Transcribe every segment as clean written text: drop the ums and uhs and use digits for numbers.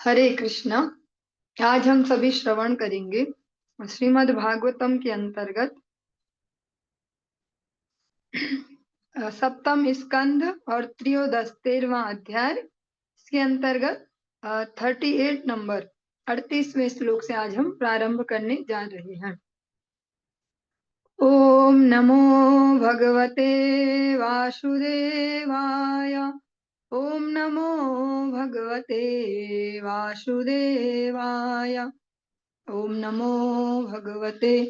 हरे कृष्णा। आज हम सभी श्रवण करेंगे श्रीमद् भागवतम के अंतर्गत सप्तम स्कंध और त्रयोदश 13वां अध्याय। इसके अंतर्गत 38 नंबर 38वें श्लोक से आज हम प्रारंभ करने जा रहे हैं। ओम नमो भगवते वासुदेवाय। ओम नमो भगवते वासुदेवाय। ओम नमो भगवते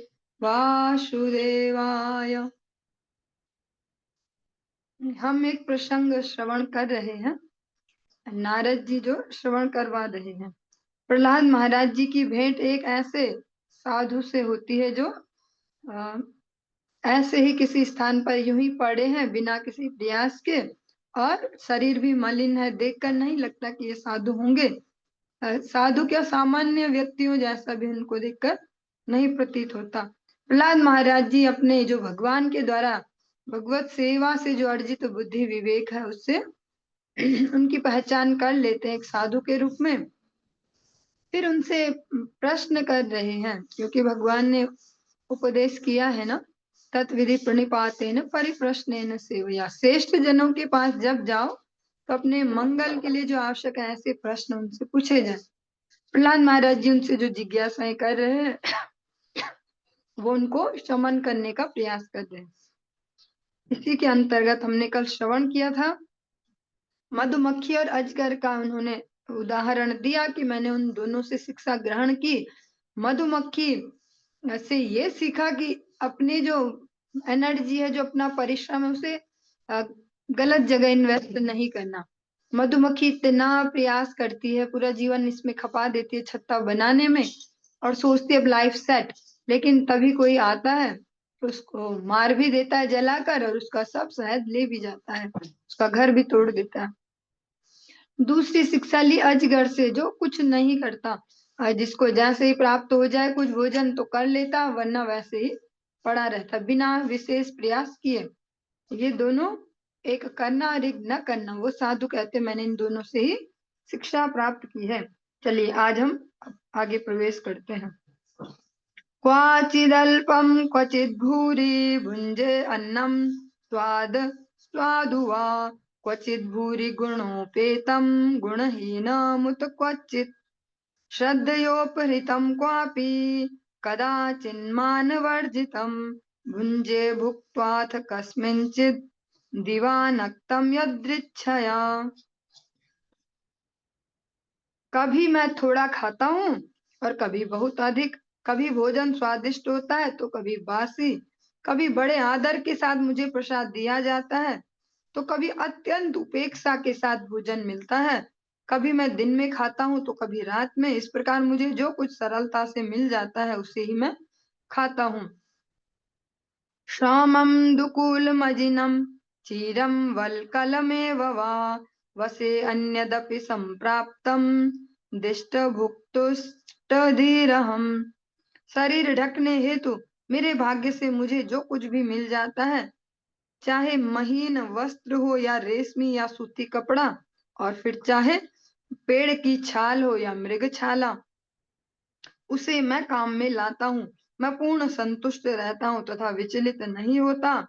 वासुदेवाय। हम एक प्रसंग श्रवण कर रहे हैं। नारद जी जो श्रवण करवा रहे हैं। प्रहलाद महाराज जी की भेंट एक ऐसे साधु से होती है जो अ, ऐसे ही किसी स्थान पर यूं ही पड़े हैं बिना किसी प्रयास के, और शरीर भी मलिन है, देखकर नहीं लगता कि ये साधु होंगे। साधु क्या, सामान्य व्यक्तियों जैसा भी उनको देखकर नहीं प्रतीत होता। प्रहलाद महाराज जी अपने जो भगवान के द्वारा भगवत सेवा से जो अर्जित बुद्धि विवेक है उससे उनकी पहचान कर लेते हैं एक साधु के रूप में। फिर उनसे प्रश्न कर रहे हैं, क्योंकि भगवान ने उपदेश किया है ना, तत्विधि प्रणिपातेन परिप्रश्नेन सेवया। श्रेष्ठ जनों के पास जब जाओ तो अपने मंगल के लिए जो आवश्यक है ऐसे प्रश्न उनसे पूछे जाए। प्रहलाद महाराज जी उनसे जो जिज्ञासाएं कर रहे हैं वो उनको शमन करने का प्रयास कर रहे हैं। इसी के अंतर्गत हमने कल श्रवण किया था मधुमक्खी और अजगर का। उन्होंने उदाहरण दिया कि मैंने उन दोनों से शिक्षा ग्रहण की। मधुमक्खी से ये सीखा कि अपनी जो एनर्जी है, जो अपना परिश्रम है, उसे गलत जगह इन्वेस्ट नहीं करना। मधुमक्खी इतना प्रयास करती है, पूरा जीवन इसमें खपा देती है छत्ता बनाने में, और सोचती है अब लाइफ सेट। लेकिन तभी कोई आता है तो उसको मार भी देता है जलाकर, और उसका सब शहद ले भी जाता है, उसका घर भी तोड़ देता है। दूसरी शिक्षा ली अजगर से, जो कुछ नहीं करता, जिसको जैसे ही प्राप्त हो जाए कुछ भोजन तो कर लेता, वरना वैसे ही पड़ा रहता बिना विशेष प्रयास किए। ये दोनों, एक करना और एक न करना, वो साधु कहते मैंने इन दोनों से ही शिक्षा प्राप्त की है। चलिए आज हम आगे प्रवेश करते हैं। क्वाचिदल्पम क्वचिद भूरि भुंजे अन्नम स्वाद स्वादु वा, क्वचिद भूरि गुणोपेतम गुणहीनमुत क्वचित् श्रद्धयोपहृतं क्वापि कदाचिन्मानवर्जितं भुञ्जे भुक्त्वाथ कस्मिंचित् दिवानक्तं यदृच्छया। कभी मैं थोड़ा खाता हूँ और कभी बहुत अधिक। कभी भोजन स्वादिष्ट होता है तो कभी बासी। कभी बड़े आदर के साथ मुझे प्रसाद दिया जाता है तो कभी अत्यंत उपेक्षा के साथ भोजन मिलता है। कभी मैं दिन में खाता हूँ तो कभी रात में। इस प्रकार मुझे जो कुछ सरलता से मिल जाता है उसे ही मैं खाता हूँ। श्रामं दुकूलमजिनं चीरं वल्कलमेव वा, वसे अन्यदपि संप्राप्तं दिष्टभुक्तुष्टधीरहम्। शरीर ढकने हेतु मेरे भाग्य से मुझे जो कुछ भी मिल जाता है, चाहे महीन वस्त्र हो या रेशमी या सूती कपड़ा, और फिर चाहे पेड़ की छाल हो या मृगछाला, उसे मैं काम में लाता हूँ। मैं पूर्ण संतुष्ट रहता हूँ तथा विचलित नहीं होता।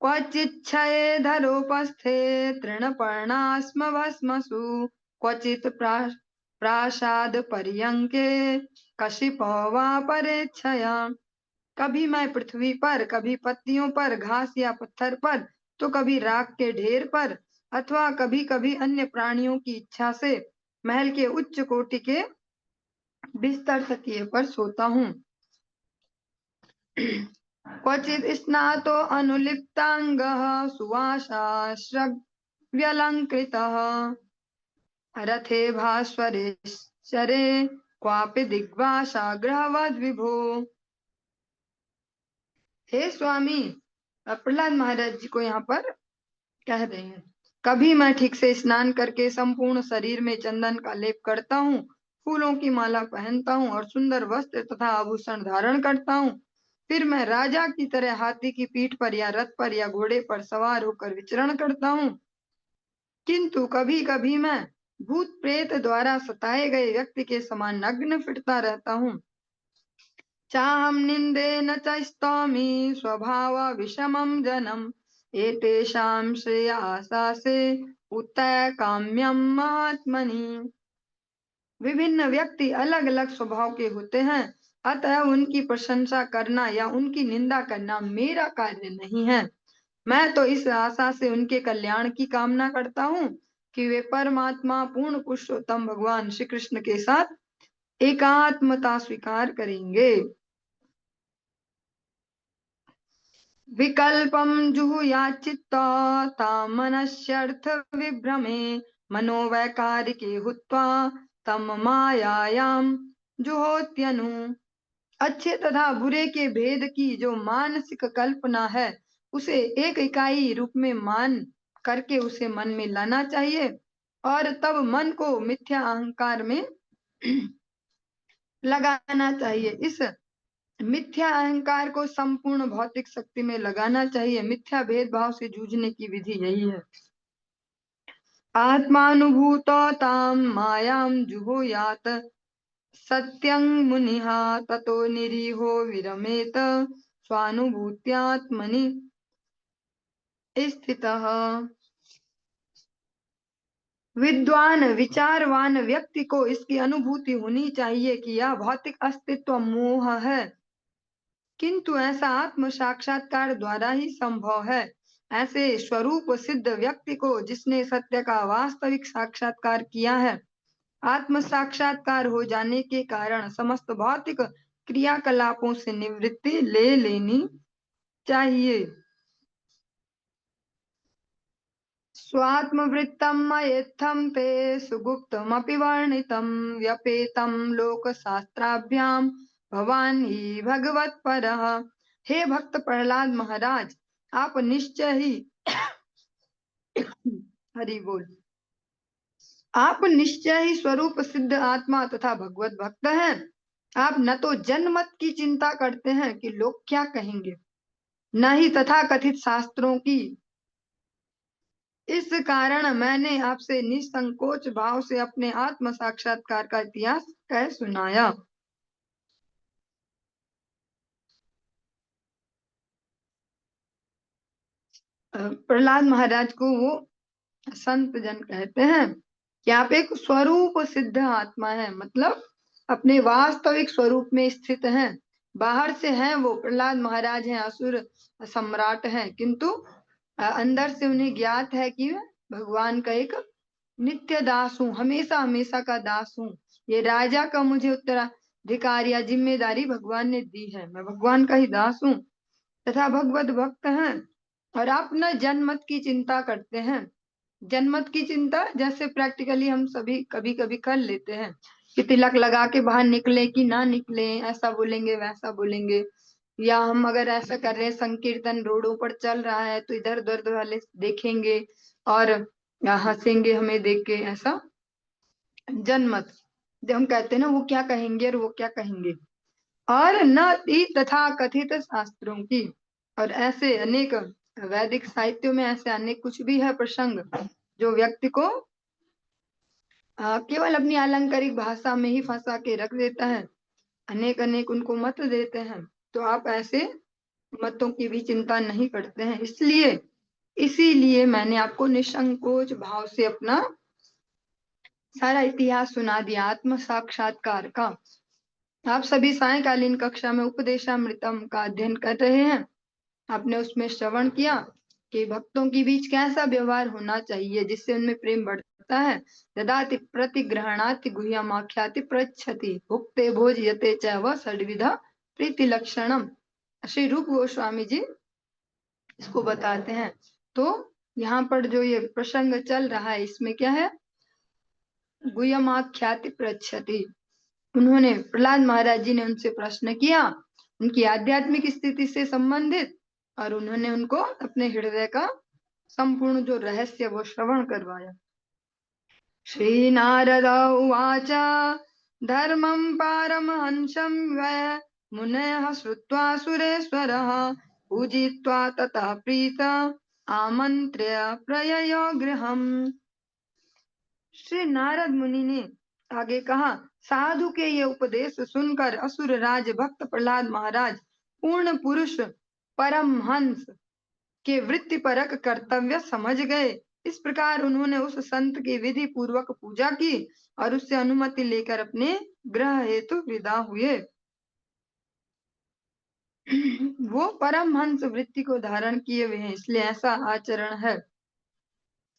क्वचिच्छयेधरोपस्थे तृणपर्णास्म भस्मसु, क्वचित् प्रासाद पर्यंके कशिपो वा परेच्छया। कभी मैं पृथ्वी पर, कभी पत्तियों पर, घास या पत्थर पर, तो कभी राख के ढेर पर, अथवा कभी कभी अन्य प्राणियों की इच्छा से महल के उच्च कोटि के बिस्तर तकिए पर सोता हूँ। क्वचित् स्नातो अनुलिप्तांगः सुवासाश्रव्यलङ्कृतः, रथे भास्वरेश्वरे क्वापि दिग्वासाग्रहवद् विभो। हे स्वामी, प्रहलाद महाराज जी को यहाँ पर कह रहे हैं, कभी मैं ठीक से स्नान करके संपूर्ण शरीर में चंदन का लेप करता हूँ, फूलों की माला पहनता हूँ और सुंदर वस्त्र तथा आभूषण धारण करता हूँ। फिर मैं राजा की तरह हाथी की पीठ पर या रथ पर या घोड़े पर सवार होकर विचरण करता हूँ। किंतु कभी कभी मैं भूत प्रेत द्वारा सताए गए व्यक्ति के समान नग्न फिरता रहता हूँ। चाहम निंदे न च स्तौमि स्वभाव विषमम जनम एतेषां श्रेयासा से उतय काम्यम महात्मनि। विभिन्न व्यक्ति अलग अलग स्वभाव के होते हैं, अतः उनकी प्रशंसा करना या उनकी निंदा करना मेरा कार्य नहीं है। मैं तो इस आशा से उनके कल्याण की कामना करता हूँ कि वे परमात्मा पूर्ण पुरुषोत्तम भगवान श्री कृष्ण के साथ एकात्मता स्वीकार करेंगे। विकल्पम जुहुयाचित्त तामनस्यर्थ विभ्रमे मनोवैकारिके हुत्वा तम मायायाम जुहोत्यनु। अच्छे तथा बुरे के भेद की जो मानसिक कल्पना है उसे एक इकाई रूप में मान करके उसे मन में लाना चाहिए और तब मन को मिथ्या अहंकार में लगाना चाहिए। इस मिथ्या अहंकार को संपूर्ण भौतिक शक्ति में लगाना चाहिए। मिथ्या भेदभाव से जूझने की विधि यही है। आत्मानुभूत ताम मायाम जुहुयात सत्यं मुनिः ततो निरीहो विरमेत स्वानुभूत्यात्मनि स्थितः। विद्वान विचारवान व्यक्ति को इसकी अनुभूति होनी चाहिए कि यह भौतिक अस्तित्व मोह है, किंतु ऐसा आत्म साक्षात्कार द्वारा ही संभव है। ऐसे स्वरूप सिद्ध व्यक्ति को जिसने सत्य का वास्तविक साक्षात्कार किया है, आत्म साक्षात्कार हो जाने के कारण समस्त भौतिक क्रियाकलापों से निवृत्ति ले लेनी चाहिए। स्वात्मवृत्तं मयेत्थं ते सुगुप्तमपि वर्णितं व्यपेतं लोकशास्त्राभ्यां भवान ही भगवत्परः। हे भक्त प्रहलाद महाराज, आप निश्चय ही हरि बोल, आप निश्चय ही स्वरूप सिद्ध आत्मा तथा भगवत भक्त हैं। आप न तो जनमत की चिंता करते हैं कि लोग क्या कहेंगे, न ही तथा कथित शास्त्रों की। इस कारण मैंने आपसे निसंकोच भाव से अपने आत्म साक्षात्कार का इतिहास कह सुनाया। प्रहलाद महाराज को वो संत जन कहते हैं कि आप एक स्वरूप सिद्ध आत्मा है, मतलब अपने वास्तविक स्वरूप में स्थित हैं। बाहर से हैं वो प्रहलाद महाराज हैं, असुर सम्राट हैं, किंतु अंदर से उन्हें ज्ञात है कि भगवान का एक नित्य दास हूँ, हमेशा हमेशा का दास हूँ। ये राजा का मुझे उत्तराधिकार या जिम्मेदारी भगवान ने दी है, मैं भगवान का ही दास हूँ तथा भगवत भक्त हैं। और आप न जनमत की चिंता करते हैं। जनमत की चिंता जैसे प्रैक्टिकली हम सभी कभी कभी कर लेते हैं कि तिलक लगा के बाहर निकले कि ना निकले, ऐसा बोलेंगे वैसा बोलेंगे, या हम अगर ऐसा कर रहे हैं संकीर्तन रोडों पर चल रहा है तो इधर उधर वाले देखेंगे और हंसेंगे हमें देख के, ऐसा जनमत जब हम कहते हैं ना, वो क्या कहेंगे और वो क्या कहेंगे। और न ही तथा कथित शास्त्रों की, और ऐसे अनेक वैदिक साहित्यों में ऐसे अनेक कुछ भी है प्रसंग जो व्यक्ति को केवल अपनी आलंकारिक भाषा में ही फंसा के रख देता है, अनेक अनेक उनको मत देते हैं। तो आप ऐसे मतों की भी चिंता नहीं करते हैं, इसलिए इसीलिए मैंने आपको निसंकोच भाव से अपना सारा इतिहास सुना दिया आत्म साक्षात्कार का। आप सभी सायकालीन कक्षा में उपदेशामृतम का अध्ययन कर रहे हैं। आपने उसमें श्रवण किया कि भक्तों के बीच कैसा व्यवहार होना चाहिए जिससे उनमें प्रेम बढ़ता है। ददाति प्रतिग्रहणाति गुह्यमाख्याति पृच्छति भुक्ते भोज्यते च व षड्विधा प्रीति लक्षणम। श्री रूप गोस्वामी जी इसको बताते हैं। तो यहाँ पर जो ये प्रसंग चल रहा है इसमें क्या है, गुह्यमाख्याति पृच्छति, उन्होंने प्रहलाद महाराज जी ने उनसे प्रश्न किया उनकी आध्यात्मिक स्थिति से संबंधित, और उन्होंने उनको अपने हृदय का संपूर्ण जो रहस्य वो श्रवण करवाया। श्री नारद उवाच धर्मं पारमहंसं वै मुनयः श्रुत्वा सुरेश्वरः पूजित्वा ततः प्रीत आमन्त्र्य प्रययो गृहम्। श्री नारद मुनि ने आगे कहा, साधु के ये उपदेश सुनकर असुर राज भक्त प्रहलाद महाराज पूर्ण पुरुष परमहंस के वृत्तिपरक कर्तव्य समझ गए। इस प्रकार उन्होंने उस संत की विधि पूर्वक पूजा की और उससे अनुमति लेकर अपने ग्रह हेतु विदा हुए। वो परमहंस वृत्ति को धारण किए हुए हैं, इसलिए ऐसा आचरण है।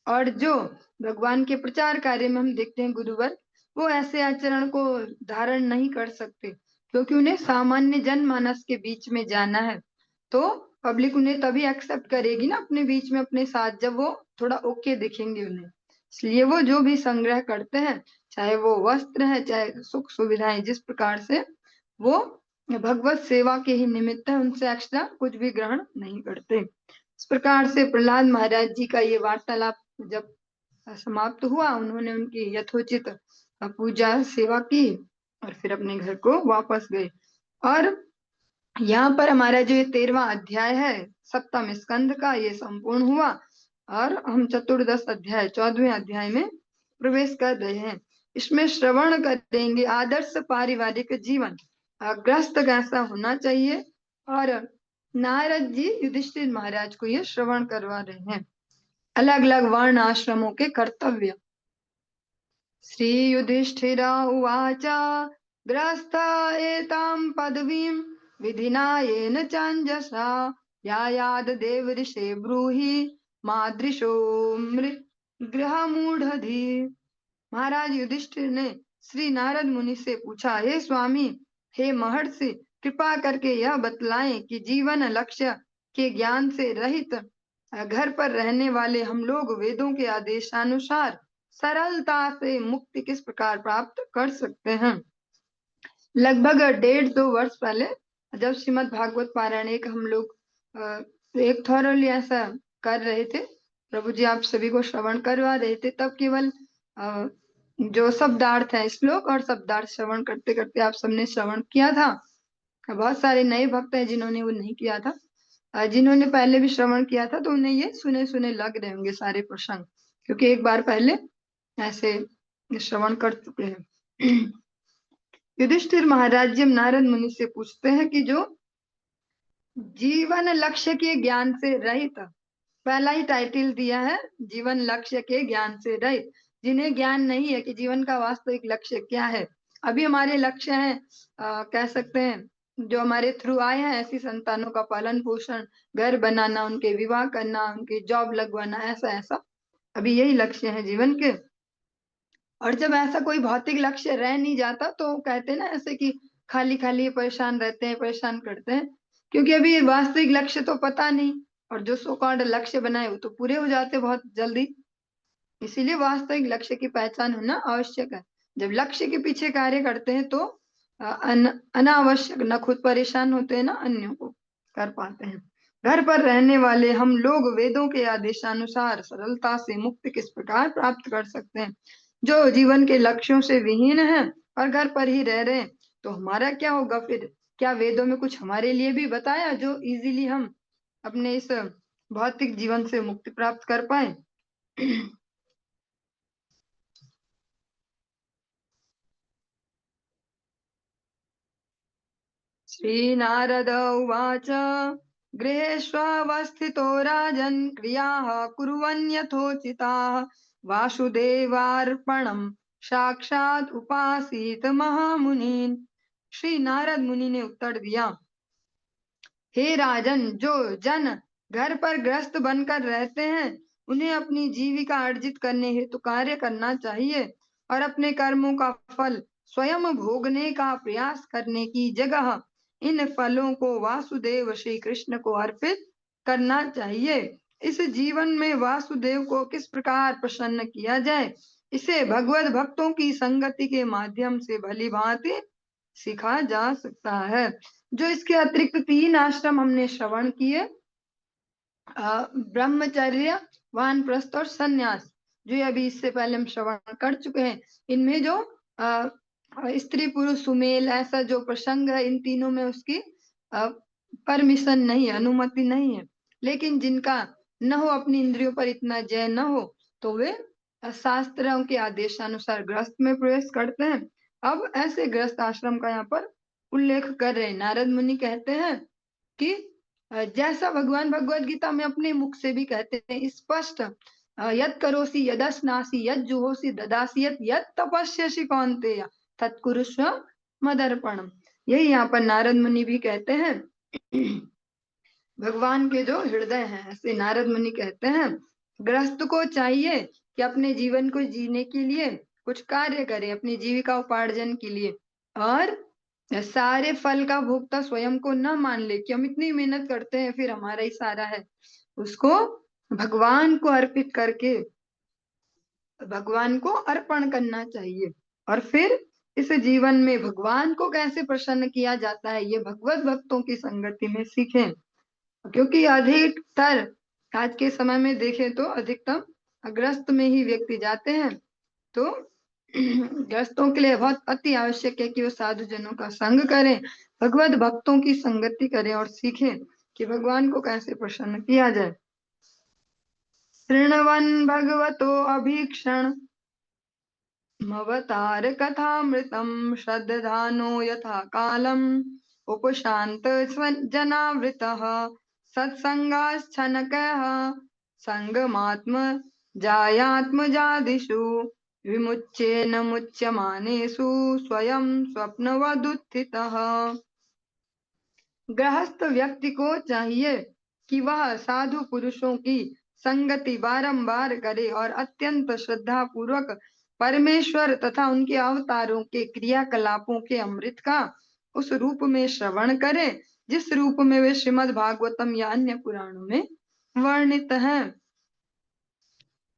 और जो भगवान के प्रचार कार्य में हम देखते हैं गुरुवर, वो ऐसे आचरण को धारण नहीं कर सकते, क्योंकि उन्हें सामान्य जनमानस के बीच में जाना है। तो पब्लिक उन्हें तभी एक्सेप्ट करेगी ना अपने बीच में, अपने साथ, जब वो थोड़ा ओके दिखेंगे उन्हें। इसलिए वो जो भी संग्रह करते हैं, चाहे वो वस्त्र है, चाहे सुख सुविधाएं, जिस प्रकार से वो भगवत सेवा के ही निमित्त है, उनसे एक्स्ट्रा कुछ भी ग्रहण नहीं करते। इस प्रकार से प्रहलाद महाराज जी का ये वार्तालाप जब समाप्त हुआ, उन्होंने उनकी यथोचित पूजा सेवा की और फिर अपने घर को वापस गए। और यहाँ पर हमारा जो ये 13वां अध्याय है 7वें स्कंद का, ये संपूर्ण हुआ और हम चतुर्दश अध्याय 14वें अध्याय में प्रवेश कर रहे हैं। इसमें श्रवण करेंगे आदर्श पारिवारिक जीवन, ग्रस्त कैसा होना चाहिए, और नारद जी युधिष्ठिर महाराज को ये श्रवण करवा रहे हैं। अलग अलग वर्ण आश्रमों के कर्तव्य। श्री युधिष्ठिर उवाच ग्रस्त एतां पदवीं विधिना येन चांजसा यायाद देव ऋषे ब्रूहि मादृशो गृहमूढ़धि। महाराज युधिष्ठिर ने श्री नारद मुनि से पूछा, हे स्वामी, हे महर्षि, कृपा करके यह बतलाएं कि जीवन लक्ष्य के ज्ञान से रहित घर पर रहने वाले हम लोग वेदों के आदेशानुसार सरलता से मुक्ति किस प्रकार प्राप्त कर सकते हैं। लगभग 1.5-2 वर्ष पहले जब श्रीमद् भागवत पारायण एक हम लोग एक थॉरली ऐसा कर रहे थे, प्रभु जी आप सभी को श्रवण करवा रहे थे, तब केवल जो शब्दार्थ है श्लोक और शब्दार्थ श्रवण करते करते आप सबने श्रवण किया था। बहुत सारे नए भक्त हैं जिन्होंने वो नहीं किया था, जिन्होंने पहले भी श्रवण किया था तो उन्हें ये सुने सुने लग रहे होंगे सारे प्रसंग, क्योंकि एक बार पहले ऐसे श्रवण कर चुके हैं। युधिष्ठिर महाराज जी नारद मुनि से पूछते हैं कि जो जीवन लक्ष्य के ज्ञान से रहित, पहला ही टाइटल दिया है जीवन लक्ष्य के ज्ञान से रहित, जिन्हें ज्ञान नहीं है कि जीवन का वास्तविक लक्ष्य क्या है। अभी हमारे लक्ष्य हैं, कह सकते हैं जो हमारे थ्रू आए हैं, ऐसी संतानों का पालन पोषण, घर बनाना, उनके विवाह करना, उनकी जॉब लगवाना, ऐसा ऐसा अभी यही लक्ष्य है जीवन के। और जब ऐसा कोई भौतिक लक्ष्य रह नहीं जाता तो कहते हैं ना ऐसे कि खाली खाली परेशान रहते हैं, परेशान करते हैं, क्योंकि अभी वास्तविक लक्ष्य तो पता नहीं, और जो सो कॉल्ड लक्ष्य बनाए वो तो पूरे हो जाते बहुत जल्दी। इसीलिए वास्तविक लक्ष्य की पहचान होना आवश्यक है। जब लक्ष्य के पीछे कार्य करते हैं तो अनावश्यक न खुद परेशान होते हैं ना अन्यों को कर पाते हैं। घर पर रहने वाले हम लोग वेदों के आदेशानुसार सरलता से मुक्ति किस प्रकार प्राप्त कर सकते हैं। जो जीवन के लक्ष्यों से विहीन है और घर पर ही रह रहे हैं, तो हमारा क्या होगा फिर? क्या वेदों में कुछ हमारे लिए भी बताया जो इजीली हम अपने इस भौतिक जीवन से मुक्ति प्राप्त कर पाए? श्रीनारद उवाच गृहेष्वस्थितो राजन् क्रियाः कुर्वन् यथोचिताः वासुदेवार्पणम् साक्षात उपासीत महामुनीन्। श्री नारद मुनि ने उत्तर दिया, हे राजन, जो जन घर पर ग्रस्त बनकर रहते हैं उन्हें अपनी जीविका अर्जित करने हेतु कार्य करना चाहिए और अपने कर्मों का फल स्वयं भोगने का प्रयास करने की जगह इन फलों को वासुदेव श्री कृष्ण को अर्पित करना चाहिए। इस जीवन में वासुदेव को किस प्रकार प्रसन्न किया जाए, इसे भगवत भक्तों की संगति के माध्यम से भली भांति सीखा जा सकता है। जो इसके अतिरिक्त 3 आश्रम हमने श्रवण किए, ब्रह्मचर्य, वानप्रस्थ और संन्यास, जो अभी इससे पहले हम श्रवण कर चुके हैं, इनमें जो स्त्री पुरुष सुमेल ऐसा जो प्रसंग है, इन तीनों में उसकी परमिशन नहीं है, अनुमति नहीं है। लेकिन जिनका न हो, अपनी इंद्रियों पर इतना जय न हो, तो वे शास्त्रों के आदेशानुसार गृहस्थ में प्रवेश करते हैं। अब ऐसे गृहस्थ आश्रम का यहाँ पर उल्लेख कर रहे हैं। नारद मुनि कहते हैं कि जैसा भगवान भगवत गीता में अपने मुख से भी कहते हैं स्पष्ट, यत् करोसि यदस्नासि यत् जुहोसि ददासि यत् तपस्यसि कौन्तेय तत्कुरुष्व मदर्पणम। यही यहाँ पर नारद मुनि भी कहते हैं। भगवान के जो हृदय हैं, ऐसे नारद मुनि कहते हैं गृहस्थ को चाहिए कि अपने जीवन को जीने के लिए कुछ कार्य करे, अपनी जीविका उपार्जन के लिए, और सारे फल का भोक्ता स्वयं को न मान ले कि हम इतनी मेहनत करते हैं फिर हमारा ही सारा है। उसको भगवान को अर्पित करके भगवान को अर्पण करना चाहिए। और फिर इस जीवन में भगवान को कैसे प्रसन्न किया जाता है ये भगवत भक्तों की संगति में सीखें। क्योंकि अधिकतर आज के समय में देखें तो अधिकतम ग्रस्त में ही व्यक्ति जाते हैं। तो ग्रस्तों के लिए बहुत अति आवश्यक है कि वो साधु जनों का संग करें, भगवत भक्तों की संगति करें और सीखें कि भगवान को कैसे प्रसन्न किया जाए। शृण्वन् भगवतो अभीक्षण मवतार कथामृतम् श्रद्धानो यथा कालम् उपशान्त जनावृतः सत्संगाश्चनकः संगमात्म जायात्मजादिषु विमुच्येन मुच्यमानेषु स्वयं स्वप्नवदुत्थितः। गृहस्थ व्यक्ति को चाहिए कि वह साधु पुरुषों की संगति बारंबार करे और अत्यंत श्रद्धा पूर्वक परमेश्वर तथा उनके अवतारों के क्रियाकलापों के अमृत का उस रूप में श्रवण करे जिस रूप में वे श्रीमद् भागवतम या अन्य पुराणों में वर्णित हैं।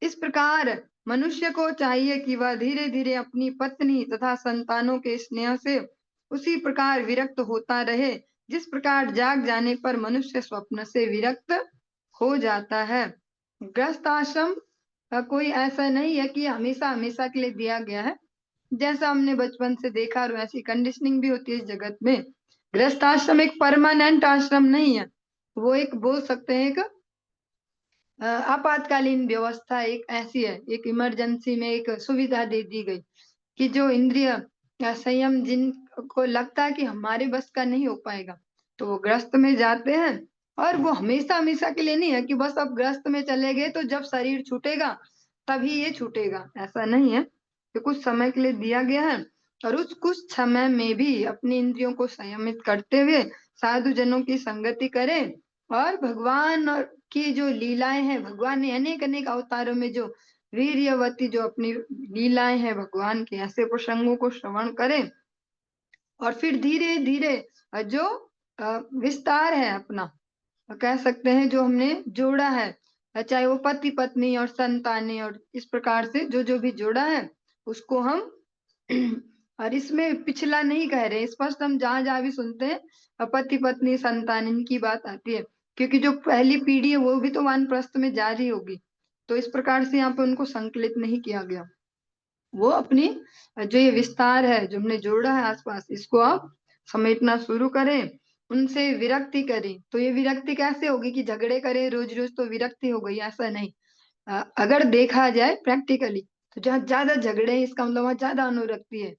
इस प्रकार मनुष्य को चाहिए कि वह धीरे धीरे अपनी पत्नी तथा संतानों के स्नेह से उसी प्रकार विरक्त होता रहे जिस प्रकार जाग जाने पर मनुष्य स्वप्न से विरक्त हो जाता है। गृहस्थ आश्रम का कोई ऐसा नहीं है कि हमेशा हमेशा के लिए दिया गया है, जैसा हमने बचपन से देखा और वैसी कंडीशनिंग भी होती है इस जगत में। गृहस्थ आश्रम एक परमानेंट आश्रम नहीं है, वो एक बोल सकते हैं एक आपातकालीन व्यवस्था एक ऐसी है, एक इमरजेंसी में एक सुविधा दे दी गई कि जो इंद्रिय या संयम जिनको लगता है कि हमारे बस का नहीं हो पाएगा तो वो ग्रस्त में जाते हैं। और वो हमेशा हमेशा के लिए नहीं है कि बस अब ग्रस्त में चले गए तो जब शरीर छूटेगा तभी ये छूटेगा, ऐसा नहीं है। तो कुछ समय के लिए दिया गया है और उस कुछ समय में भी अपनी इंद्रियों को संयमित करते हुए साधु जनों की संगति करें और भगवान और की जो लीलाएं हैं, भगवान ने अनेक अनेक अवतारों में जो वीर्यवती जो अपनी लीलाएं हैं भगवान के, ऐसे प्रसंगों को श्रवण करें और फिर धीरे धीरे जो विस्तार है अपना कह सकते हैं जो हमने जोड़ा है, चाहे वो पति पत्नी और संतानें और इस प्रकार से जो जो भी जोड़ा है उसको हम और इसमें पिछला नहीं कह रहे, स्पष्ट हम जहां जहां भी सुनते हैं पति पत्नी संतान इनकी बात आती है क्योंकि जो पहली पीढ़ी है वो भी तो वानप्रस्थ में जारी होगी। तो इस प्रकार से यहाँ पे उनको संकलित नहीं किया गया। वो अपनी जो ये विस्तार है जो हमने जोड़ा है आसपास इसको आप समेटना शुरू करें, उनसे विरक्ति करें। तो ये विरक्ति कैसे होगी कि झगड़े करें रोज रोज तो विरक्ति हो गई, ऐसा नहीं। अगर देखा जाए प्रैक्टिकली तो जहाँ ज्यादा झगड़े हैं इसका मतलब वहां ज्यादा अनुरक्ति है।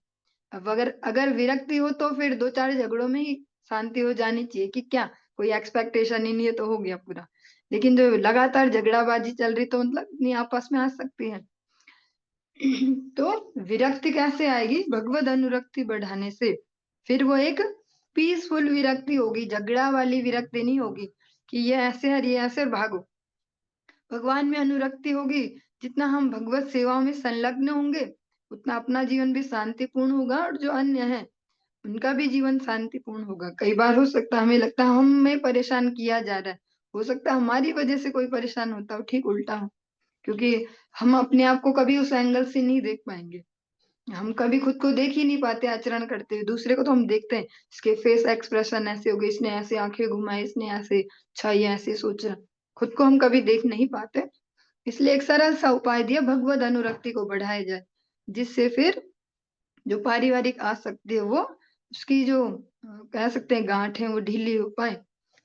अब अगर अगर विरक्ति हो तो फिर दो चार झगड़ों में ही शांति हो जानी चाहिए कि क्या कोई एक्सपेक्टेशन ही नहीं है तो हो गया पूरा। लेकिन जो लगातार झगड़ाबाजी चल रही तो मतलब नहीं आपस में आ सकती है। तो विरक्ति कैसे आएगी, भगवत अनुरक्ति बढ़ाने से। फिर वो एक पीसफुल विरक्ति होगी, झगड़ा वाली विरक्ति नहीं होगी कि ये ऐसे है ये ऐसे भागो। भगवान में अनुरक्ति होगी, जितना हम भगवत सेवाओं में संलग्न होंगे उतना अपना जीवन भी शांतिपूर्ण होगा और जो अन्य है उनका भी जीवन शांतिपूर्ण होगा। कई बार हो सकता है हमें लगता है हमें परेशान किया जा रहा है, हो सकता है हमारी वजह से कोई परेशान होता हो, ठीक उल्टा हो, क्योंकि हम अपने आप को कभी उस एंगल से नहीं देख पाएंगे। हम कभी खुद को देख ही नहीं पाते आचरण करते हुए, दूसरे को तो हम देखते हैं इसके फेस एक्सप्रेशन ऐसे हो गए, इसने ऐसे आंखें घुमाई, इसने ऐसे, अच्छा ये ऐसे सोचा, खुद को हम कभी देख नहीं पाते। इसलिए एक सरल सा उपाय दिया भगवत अनुरक्ति को बढ़ाया जाए जिससे फिर जो पारिवारिक आसक्ति है वो उसकी जो कह सकते हैं गांठ है वो ढीली हो पाए।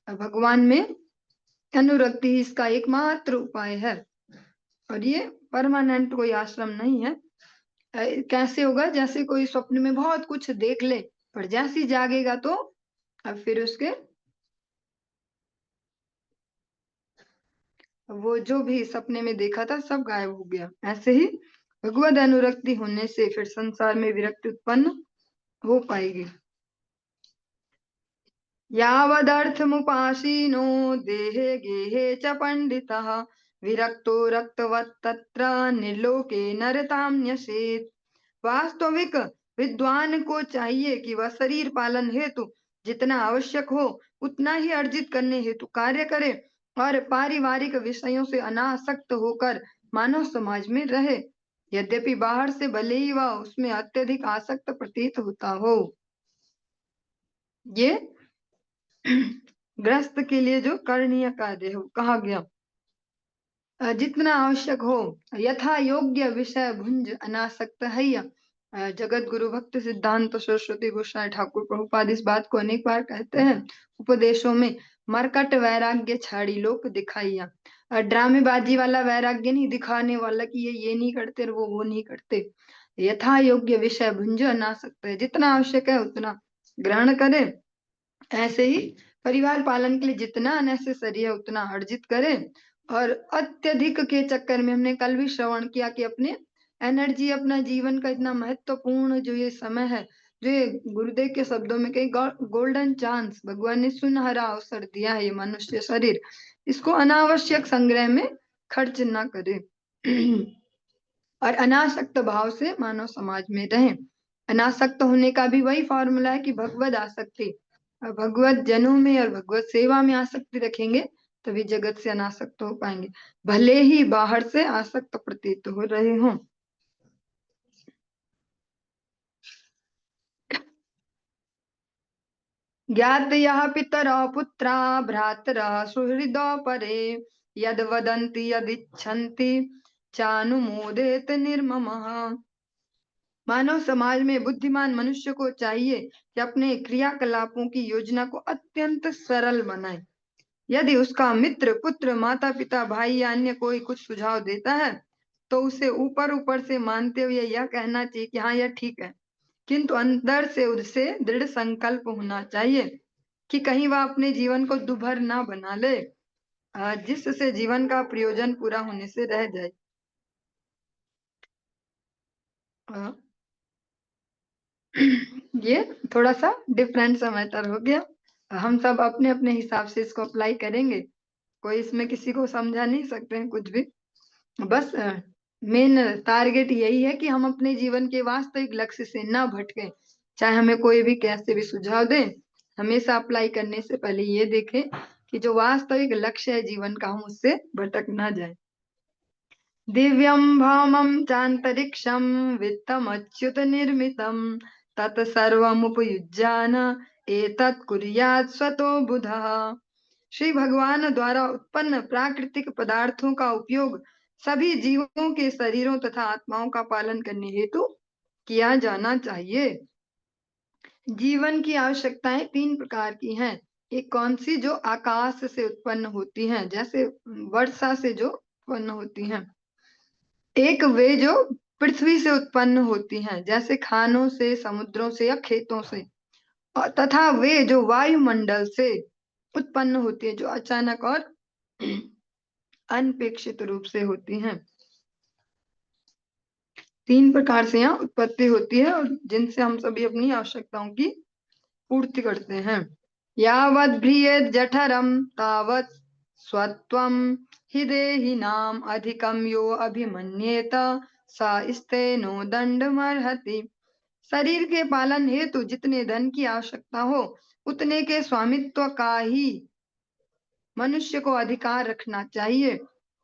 भगवान में अनुरक्ति इसका एकमात्र उपाय है। और ये परमानेंट कोई आश्रम नहीं है। कैसे होगा, जैसे कोई स्वप्न में बहुत कुछ देख ले, पर जैसे ही जागेगा तो अब फिर उसके वो जो भी सपने में देखा था सब गायब हो गया। ऐसे ही भगवद अनुरक्ति होने से फिर संसार में विरक्ति उत्पन्न हो पाएगी। यावदर्थमुपासीनो देहे गेहे च पंडितः विरक्तो रक्तवत् तत्र निर्लोके नरतां न्यसेत्। वास्तविक विद्वान को चाहिए कि वह शरीर पालन हेतु जितना आवश्यक हो उतना ही अर्जित करने हेतु कार्य करे और पारिवारिक विषयों से अनासक्त होकर मानव समाज में रहे, यद्यपि बाहर से भले ही वह उसमें अत्यधिक आसक्त प्रतीत होता हो। ये गृहस्थ के लिए जो करणीय कार्य हो कहा गया। जितना आवश्यक हो यथा योग्य विषय भुंज अनासक्त है। जगत गुरु भक्त सिद्धांत सरस्वती गोस्वामी ठाकुर प्रभुपाद इस बात को अनेक बार कहते हैं उपदेशों में। मरकट वैराग्य छाड़ी लोक दिखाइया। ड्रामेबाजी वाला वैराग्य नहीं दिखाने वाला कि ये नहीं करते और वो नहीं करते। यथा योग्य विषय भुंज अनासक्त है, जितना आवश्यक है उतना ग्रहण करे। ऐसे ही परिवार पालन के लिए जितना अनेसेसरी है उतना अर्जित करें। और अत्यधिक के चक्कर में हमने कल भी श्रवण किया कि अपने एनर्जी, अपना जीवन का इतना महत्वपूर्ण जो ये समय है, जो ये गुरुदेव के शब्दों में कहीं गोल्डन चांस, भगवान ने सुनहरा अवसर दिया है ये मनुष्य शरीर, इसको अनावश्यक संग्रह में खर्च ना करे और अनासक्त भाव से मानव समाज में रहें। अनासक्त होने का भी वही फॉर्मूला है कि भगवद आसक्ति, भगवत जनों में और भगवत सेवा में आसक्ति रखेंगे तभी जगत से अनासक्त हो पाएंगे, भले ही बाहर से आसक्त प्रतीत हो रहे हों। ज्ञातयः पितरः पुत्रा भ्रातरः सुहृदः परे यद वदन्ति यदिच्छन्ति चानुमोदेत निर्ममः। मानव समाज में बुद्धिमान मनुष्य को चाहिए कि अपने क्रियाकलापों की योजना को अत्यंत सरल बनाए। यदि उसका मित्र, पुत्र, माता पिता, भाई या अन्य कोई कुछ सुझाव देता है तो उसे ऊपर ऊपर से मानते हुए यह कहना चाहिए कि हाँ यह ठीक है, किंतु अंदर से उससे दृढ़ संकल्प होना चाहिए कि कहीं वह अपने जीवन को दुभर ना बना ले, जिससे जीवन का प्रयोजन पूरा होने से रह जाए। ये थोड़ा सा डिफरेंट सा मैटर हो गया। हम सब अपने अपने हिसाब से इसको अप्लाई करेंगे, कोई इसमें किसी को समझा नहीं सकते हैं कुछ भी। बस मेन टारगेट यही है कि हम अपने जीवन के वास्तविक लक्ष्य से ना भटके, चाहे हमें कोई भी कैसे भी सुझाव दे, हमेशा अप्लाई करने से पहले ये देखें कि जो वास्तविक लक्ष्य है जीवन का हम उससे भटक ना जाए। दिव्यं भामं चान्तरिक्षं वित्तमच्युत निर्मितं तत्सर्वमुपयुज्यान एतत् कुर्यात् स्वतो बुधः। श्री भगवान द्वारा उत्पन्न प्राकृतिक पदार्थों का उपयोग सभी जीवों के शरीरों तथा आत्माओं का पालन करने हेतु किया जाना चाहिए। जीवन की आवश्यकताएं तीन प्रकार की हैं। एक कौन सी, जो आकाश से उत्पन्न होती हैं, जैसे वर्षा से जो उत्पन्न होती हैं। एक वे जो पृथ्वी से उत्पन्न होती हैं, जैसे खानों से, समुद्रों से या खेतों से। और तथा वे जो वायुमंडल से उत्पन्न होती है, जो अचानक और अनपेक्षित रूप से होती हैं। तीन प्रकार से यहाँ उत्पत्ति होती है और जिनसे हम सभी अपनी आवश्यकताओं की पूर्ति करते हैं। यावत् भ्रियेत् जठरं तावत् स्वत्वं हि देहिनाम् अधिकं यो अभिमन्येत स स्तेनो दंडमर्हति। शरीर के पालन हेतु जितने धन की आवश्यकता हो उतने के स्वामित्व का ही मनुष्य को अधिकार रखना चाहिए,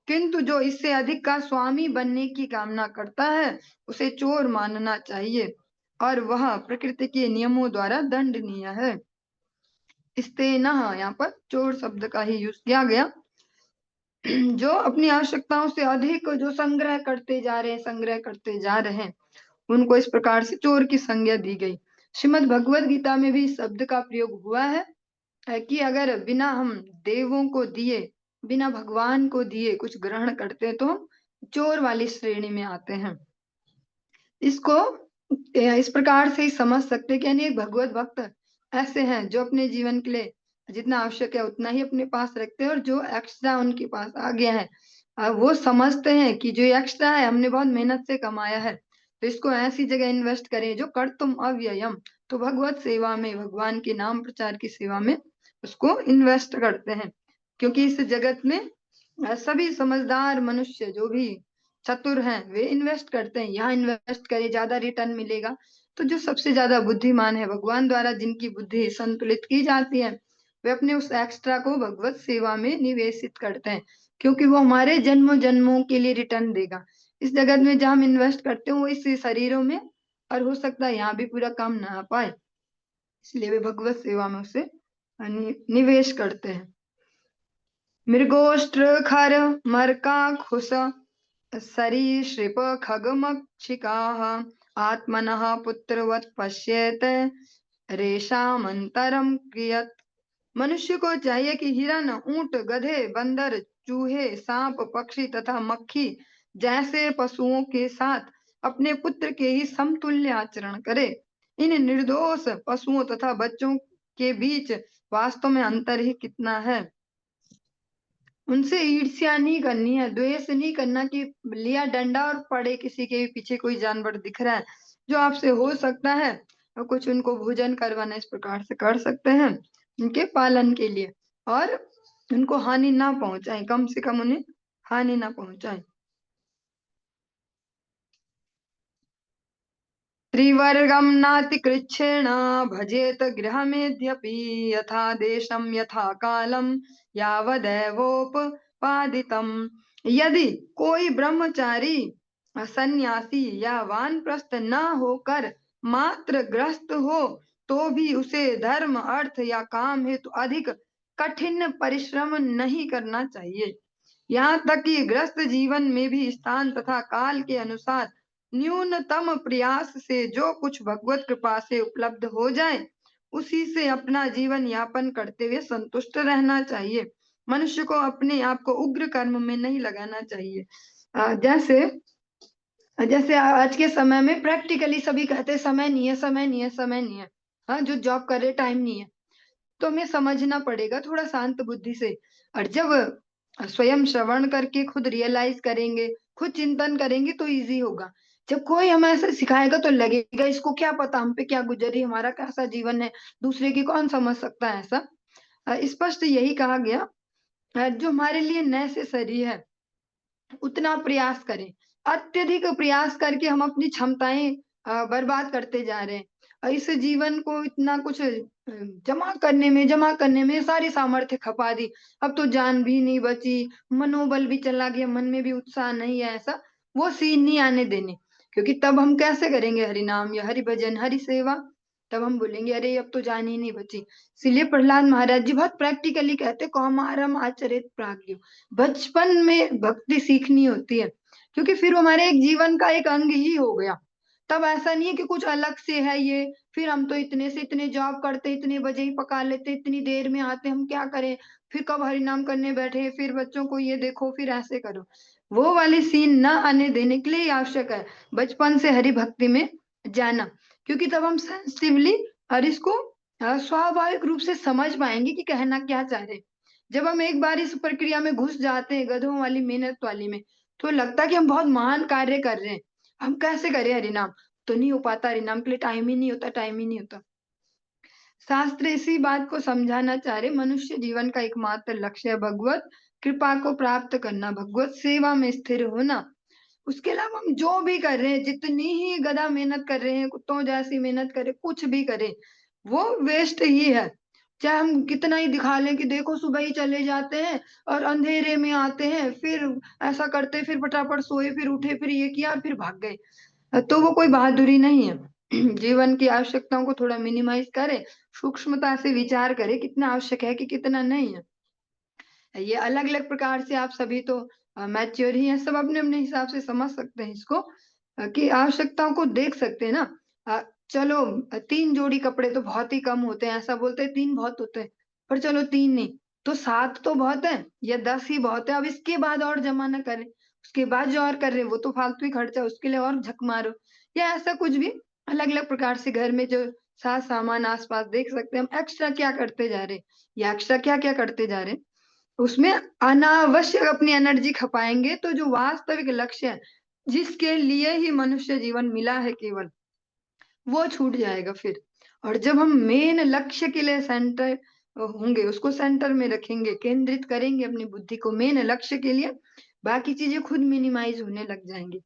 किंतु जो इससे अधिक का स्वामी बनने की कामना करता है उसे चोर मानना चाहिए और वह प्रकृति के नियमों द्वारा दंडनीय है। यहाँ पर चोर शब्द का ही यूज किया गया। जो अपनी आवश्यकताओं से अधिक जो संग्रह करते जा रहे हैं, संग्रह करते जा रहे हैं, उनको इस प्रकार से चोर की संज्ञा दी गई। श्रीमद् भगवद गीता में भी इस शब्द का प्रयोग हुआ है कि अगर बिना हम देवों को दिए, बिना भगवान को दिए कुछ ग्रहण करते तो चोर वाली श्रेणी में आते हैं। इसको इस प्रकार से ही समझ सकते हैं कि यानी एक भगवत भक्त ऐसे हैं जो अपने जीवन के लिए जितना आवश्यक है उतना ही अपने पास रखते हैं, और जो एक्स्ट्रा उनके पास आ गया है वो समझते हैं कि जो एक्स्ट्रा है हमने बहुत मेहनत से कमाया है, तो इसको ऐसी जगह इन्वेस्ट करें जो कर तुम अव्ययम। तो भगवत सेवा में, भगवान के नाम प्रचार की सेवा में उसको इन्वेस्ट करते हैं, क्योंकि इस जगत में सभी समझदार मनुष्य जो भी चतुर हैं वे इन्वेस्ट करते हैं। यहाँ इन्वेस्ट करें, ज्यादा रिटर्न मिलेगा। तो जो सबसे ज्यादा बुद्धिमान है, भगवान द्वारा जिनकी बुद्धि संतुलित की जाती है, वे अपने उस एक्स्ट्रा को भगवत सेवा में निवेशित करते हैं, क्योंकि वो हमारे जन्मों जन्मों के लिए रिटर्न देगा। इस जगत में जहाँ हम इन्वेस्ट करते हैं वो इस शरीरों में, और हो सकता है यहाँ भी पूरा काम ना आ पाए, इसलिए वे भगवत सेवा में उसे निवेश करते हैं। मृगोष्ट्र खर मर्काखुश सरीसृप खगमक्षिकाः आत्मनः पुत्रवत् पश्येत रेषामन्तरं कियत्। मनुष्य को चाहिए कि हिरन, ऊंट, गधे, बंदर, चूहे, सांप, पक्षी तथा मक्खी जैसे पशुओं के साथ अपने पुत्र के ही समतुल्य आचरण करे। इन निर्दोष पशुओं तथा बच्चों के बीच वास्तव में अंतर ही कितना है। उनसे ईर्ष्या नहीं करनी है, द्वेष नहीं करना कि लिया डंडा और पड़े किसी के पीछे कोई जानवर दिख रहा है। जो आपसे हो सकता है और कुछ उनको भोजन करवाना इस प्रकार से कर सकते हैं उनके पालन के लिए, और उनको हानि ना पहुंचाएं, कम से कम उन्हें हानि ना पहुंचाएं। त्रिवर्गं नातिकृच्छेण भजेत गृहमेध्यपि यथा देशं यथा कालं यावदेवोपपादितम्। यदि कोई ब्रह्मचारी, सन्यासी या वानप्रस्थ न होकर मात्र ग्रस्त हो तो भी उसे धर्म, अर्थ या काम हेतु अधिक कठिन परिश्रम नहीं करना चाहिए। यहाँ तक कि ग्रस्त जीवन में भी स्थान तथा काल के अनुसार न्यूनतम प्रयास से जो कुछ भगवत कृपा से उपलब्ध हो जाए उसी से अपना जीवन यापन करते हुए संतुष्ट रहना चाहिए। मनुष्य को अपने आप को उग्र कर्म में नहीं लगाना चाहिए। जैसे जैसे आज के समय में प्रैक्टिकली सभी कहते हैं समय नहीं है, समय नहीं है, समय नहीं है। हाँ, जो जॉब कर रहे टाइम नहीं है, तो हमें समझना पड़ेगा थोड़ा शांत बुद्धि से। और जब स्वयं श्रवण करके खुद रियलाइज करेंगे, खुद चिंतन करेंगे तो इजी होगा। जब कोई हमें ऐसे सिखाएगा तो लगेगा इसको क्या पता हम पे क्या गुजरी, हमारा कैसा जीवन है, दूसरे की कौन समझ सकता है ऐसा। स्पष्ट यही कहा गया, जो हमारे लिए नेसेसरी है उतना प्रयास करें। अत्यधिक प्रयास करके हम अपनी क्षमताएं बर्बाद करते जा रहे हैं, और इस जीवन को इतना कुछ जमा करने में सारी सामर्थ्य खपा दी। अब तो जान भी नहीं बची, मनोबल भी चला गया, मन में भी उत्साह नहीं है, ऐसा वो सीन नहीं आने देने। क्योंकि तब हम कैसे करेंगे हरि नाम या हरि भजन, हरि सेवा, तब हम बोलेंगे अरे अब तो जान ही नहीं बची। इसलिए प्रहलाद महाराज जी बहुत प्रैक्टिकली कहते कौमारम आचरित प्राज्ञ, बचपन में भक्ति सीखनी होती है, क्योंकि फिर हमारे एक जीवन का एक अंग ही हो गया। तब ऐसा नहीं है कि कुछ अलग से है ये, फिर हम तो इतने से इतने जॉब करते, इतने बजे ही पका लेते, इतनी देर में आते, हम क्या करें, फिर कब हरिनाम करने बैठे, फिर बच्चों को ये देखो, फिर ऐसे करो। वो वाली सीन ना आने देने के लिए आवश्यक है बचपन से हरि भक्ति में जाना, क्योंकि तब हम सेंसिटिवली और इसको स्वाभाविक रूप से समझ पाएंगे कि कहना क्या चाह रहे। जब हम एक बार इस प्रक्रिया में घुस जाते हैं गधों वाली मेहनत वाली में, तो लगता है कि हम बहुत महान कार्य कर रहे हैं, हम कैसे करें हरिनाम, तो नहीं हो पाता, हरिनाम के लिए टाइम ही नहीं होता, टाइम ही नहीं होता। शास्त्र इसी बात को समझाना चाह रहे, मनुष्य जीवन का एकमात्र लक्ष्य है भगवत कृपा को प्राप्त करना, भगवत सेवा में स्थिर होना। उसके अलावा हम जो भी कर रहे हैं, जितनी ही गधा मेहनत कर रहे हैं, कुत्तों जैसी मेहनत करें, कुछ भी करें, वो वेस्ट ही है। चाहे हम कितना ही दिखा लें कि देखो सुबह ही चले जाते हैं और अंधेरे में आते हैं, फिर ऐसा करते, फिर फटाफट सोए, फिर उठे, फिर ये किया, फिर भाग गए, तो वो कोई बहादुरी नहीं है। जीवन की आवश्यकताओं को थोड़ा मिनिमाइज करे, सूक्ष्मता से विचार करे कितना आवश्यक है कि कितना नहीं है। ये अलग अलग प्रकार से आप सभी तो मैच्योर ही हैं, सब अपने अपने हिसाब से समझ सकते हैं इसको, कि आवश्यकताओं को देख सकते हैं ना। चलो 3 जोड़ी कपड़े तो बहुत ही कम होते हैं, ऐसा बोलते हैं 3 बहुत होते हैं, पर चलो 3 नहीं तो 7 तो बहुत है या 10 ही बहुत है, अब इसके बाद और जमा न करें। उसके बाद जो और कर रहे हैं वो तो फालतू ही खर्चा, उसके लिए और झक मारो, या ऐसा कुछ भी अलग अलग प्रकार से घर में जो साथ सामान आसपास देख सकते हैं हम एक्स्ट्रा क्या करते जा रहे हैं, या एक्स्ट्रा क्या क्या करते जा रहे हैं, उसमें अनावश्यक अपनी एनर्जी खपाएंगे तो जो वास्तविक लक्ष्य है जिसके लिए ही मनुष्य जीवन मिला है केवल, वो छूट जाएगा फिर। और जब हम मेन लक्ष्य के लिए सेंटर होंगे, उसको सेंटर में रखेंगे, केंद्रित करेंगे अपनी बुद्धि को मेन लक्ष्य के लिए, बाकी चीजें खुद मिनिमाइज होने लग जाएंगी।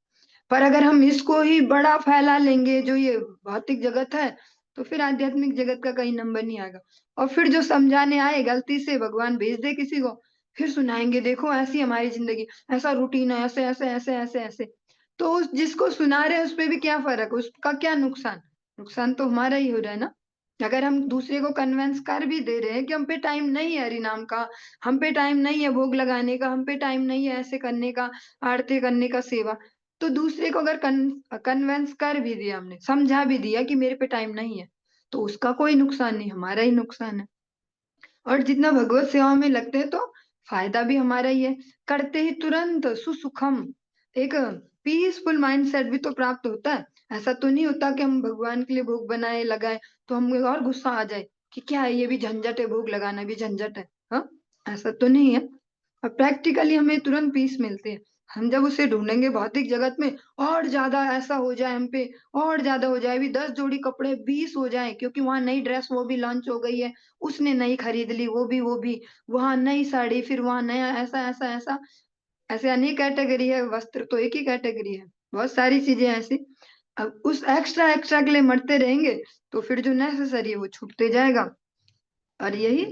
पर अगर हम इसको ही बड़ा फैला लेंगे जो ये भौतिक जगत है, तो फिर आध्यात्मिक जगत का कहीं नंबर नहीं आएगा। और फिर जो समझाने आए गलती से भगवान भेज दे किसी को, फिर सुनाएंगे देखो ऐसी हमारी जिंदगी, ऐसा रूटीन है, ऐसे ऐसे ऐसे ऐसे ऐसे। तो उस जिसको सुना रहे हैं उस पे भी क्या फर्क, उसका क्या नुकसान, नुकसान तो हमारा ही हो रहा है ना। अगर हम दूसरे को कन्वेंस कर भी दे रहे हैं कि हम पे टाइम नहीं है हरिनाम का, हम पे टाइम नहीं है भोग लगाने का, हम पे टाइम नहीं है ऐसे करने का, आरती करने का, सेवा, तो दूसरे को अगर कन्वेंस कर भी दिया, हमने समझा भी दिया कि मेरे पे टाइम नहीं है, तो उसका कोई नुकसान नहीं, हमारा ही नुकसान है। और जितना भगवत सेवा में लगते हैं तो फायदा भी हमारा ही है, करते ही तुरंत सुसुखम एक पीसफुल माइंडसेट भी तो प्राप्त होता है। ऐसा तो नहीं होता कि हम भगवान के लिए भोग बनाए लगाए तो हमें और गुस्सा आ जाए कि क्या है ये भी झंझट है, भोग लगाना भी झंझट है। हाँ, ऐसा तो नहीं है। और प्रैक्टिकली हमें तुरंत पीस मिलती है। हम जब उसे ढूंढेंगे भौतिक जगत में, और ज्यादा ऐसा हो जाए हम पे, और ज्यादा हो जाए, भी 10 जोड़ी कपड़े 20 हो जाए क्योंकि वहां नई ड्रेस वो भी लॉन्च हो गई है, उसने नई खरीद ली, वो भी वहां नई साड़ी, फिर वहां नया ऐसा ऐसा ऐसा, ऐसे अनेक कैटेगरी है, वस्त्र तो एक ही कैटेगरी है, बहुत सारी चीजें ऐसी। अब उस एक्स्ट्रा एक्स्ट्रा के लिए मरते रहेंगे तो फिर जो नेसेसरी है वो छूटते जाएगा। और यही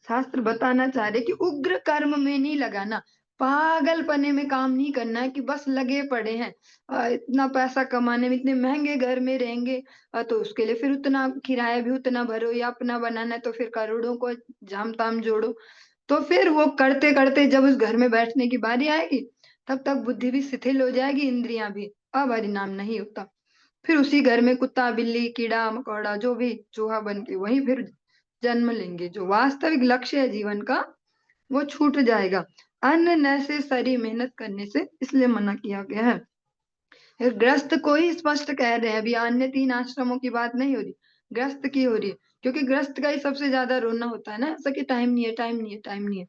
शास्त्र बताना चाह रहे कि उग्र कर्म में नहीं लगाना, पागलपने में काम नहीं करना है कि बस लगे पड़े हैं इतना पैसा कमाने में, इतने महंगे घर में रहेंगे, तो उसके लिए फिर उतना किराया भी उतना भरो, या अपना बनाना है तो फिर करोड़ों को झाम ताम जोड़ो। तो फिर वो करते करते जब उस घर में बैठने की बारी आएगी, तब तक बुद्धि भी शिथिल हो जाएगी, इंद्रियां भी, अब हरिनाम नहीं होता। फिर उसी घर में कुत्ता बिल्ली कीड़ा मकोड़ा जो भी चूहा बन के वहीं फिर जन्म लेंगे, जो वास्तविक लक्ष्य है जीवन का वो छूट जाएगा। अननेसेसरी मेहनत करने से इसलिए मना किया गया है। फिर ग्रस्त को ही स्पष्ट कह रहे हैं, अभी अन्य 3 आश्रमों की बात नहीं हो रही, ग्रस्त की हो रही है, क्योंकि ग्रस्त का ही सबसे ज्यादा रोना होता है ना, ऐसा कि टाइम नहीं है, टाइम नहीं है, टाइम नहीं है।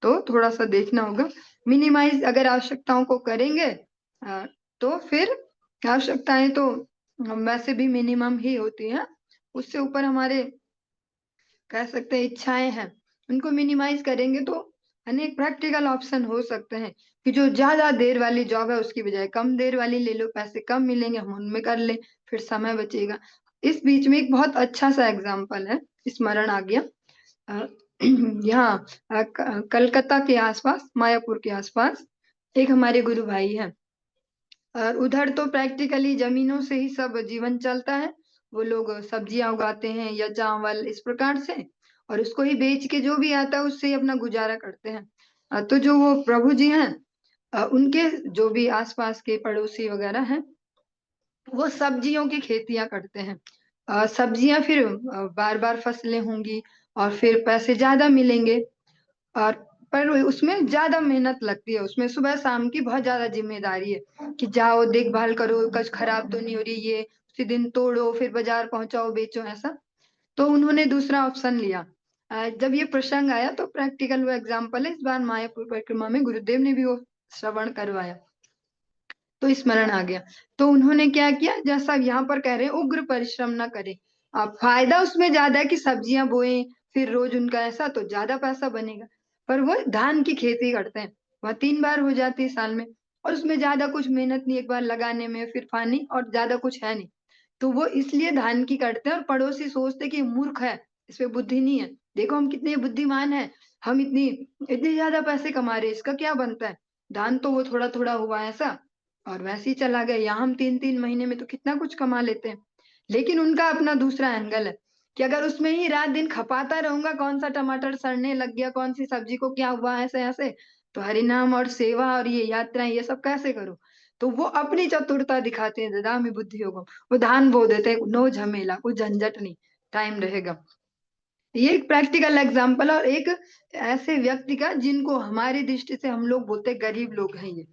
तो थोड़ा सा देखना होगा, मिनिमाइज अगर आवश्यकताओं को करेंगे तो फिर आवश्यकताएं तो वैसे भी मिनिमम ही होती है, उससे ऊपर हमारे कह सकते हैं इच्छाएं हैं, उनको मिनिमाइज करेंगे तो अनेक प्रैक्टिकल ऑप्शन हो सकते हैं कि जो ज्यादा देर वाली जॉब है उसकी बजाय कम देर वाली ले लो, पैसे कम मिलेंगे हम उनमें कर ले, फिर समय बचेगा। इस बीच में एक बहुत अच्छा सा एग्जाम्पल है, स्मरण आ गया। अ, यहाँ कलकत्ता के आसपास, मायापुर के आसपास एक हमारे गुरु भाई हैं, और उधर तो प्रैक्टिकली जमीनों से ही सब जीवन चलता है। वो लोग सब्जियां उगाते हैं या चावल इस प्रकार से, और उसको ही बेच के जो भी आता है उससे ही अपना गुजारा करते हैं। तो जो वो प्रभु जी हैं, उनके जो भी आसपास के पड़ोसी वगैरह हैं, वो सब्जियों की खेतियां करते हैं। सब्जियां फिर बार बार फसलें होंगी और फिर पैसे ज्यादा मिलेंगे। और पर उसमें ज्यादा मेहनत लगती है, उसमें सुबह शाम की बहुत ज्यादा जिम्मेदारी है कि जाओ देखभाल करो, कच खराब तो नहीं हो रही, ये उसी दिन तोड़ो फिर बाजार पहुंचाओ बेचो ऐसा। तो उन्होंने दूसरा ऑप्शन लिया। जब ये प्रसंग आया तो प्रैक्टिकल वो एग्जाम्पल है, इस बार मायापुर परिक्रमा में गुरुदेव ने भी वो श्रवण करवाया तो स्मरण आ गया। तो उन्होंने क्या किया, जैसा यहाँ पर कह रहे हैं उग्र परिश्रम ना करें। अब फायदा उसमें ज्यादा है कि सब्जियां बोए, फिर रोज उनका ऐसा तो ज्यादा पैसा बनेगा। पर वो धान की खेती करते हैं, वह 3 बार हो जाती है साल में, और उसमें ज्यादा कुछ मेहनत नहीं, एक बार लगाने में फिर पानी और ज्यादा कुछ है नहीं। तो वो इसलिए धान की करते हैं, और पड़ोसी सोचते कि ये मूर्ख है, इसमें बुद्धि नहीं है, देखो हम कितने बुद्धिमान हैं, हम इतनी इतने ज्यादा पैसे कमा रहे हैं, इसका क्या बनता है, धान तो वो थोड़ा थोड़ा हुआ है ऐसा, और वैसे ही चला गया, यहाँ हम 3 3 महीने में तो कितना कुछ कमा लेते हैं। लेकिन उनका अपना दूसरा एंगल है कि अगर उसमें ही रात दिन खपाता रहूंगा, कौन सा टमाटर सड़ने लग गया, कौन सी सब्जी को क्या हुआ, ऐसे ऐसे, तो हरिनाम और सेवा और ये यात्राएं ये सब कैसे करूं। तो वो अपनी चतुरता दिखाते हैं, ददामि बुद्धि होगा, वो धान बो देते हैं, नो झमेला, कोई झंझट नहीं, टाइम रहेगा। ये एक प्रैक्टिकल एग्जाम्पल, और एक ऐसे व्यक्ति का जिनको हमारी दृष्टि से हम लोग बोलते हैं गरीब लोग हैं ये,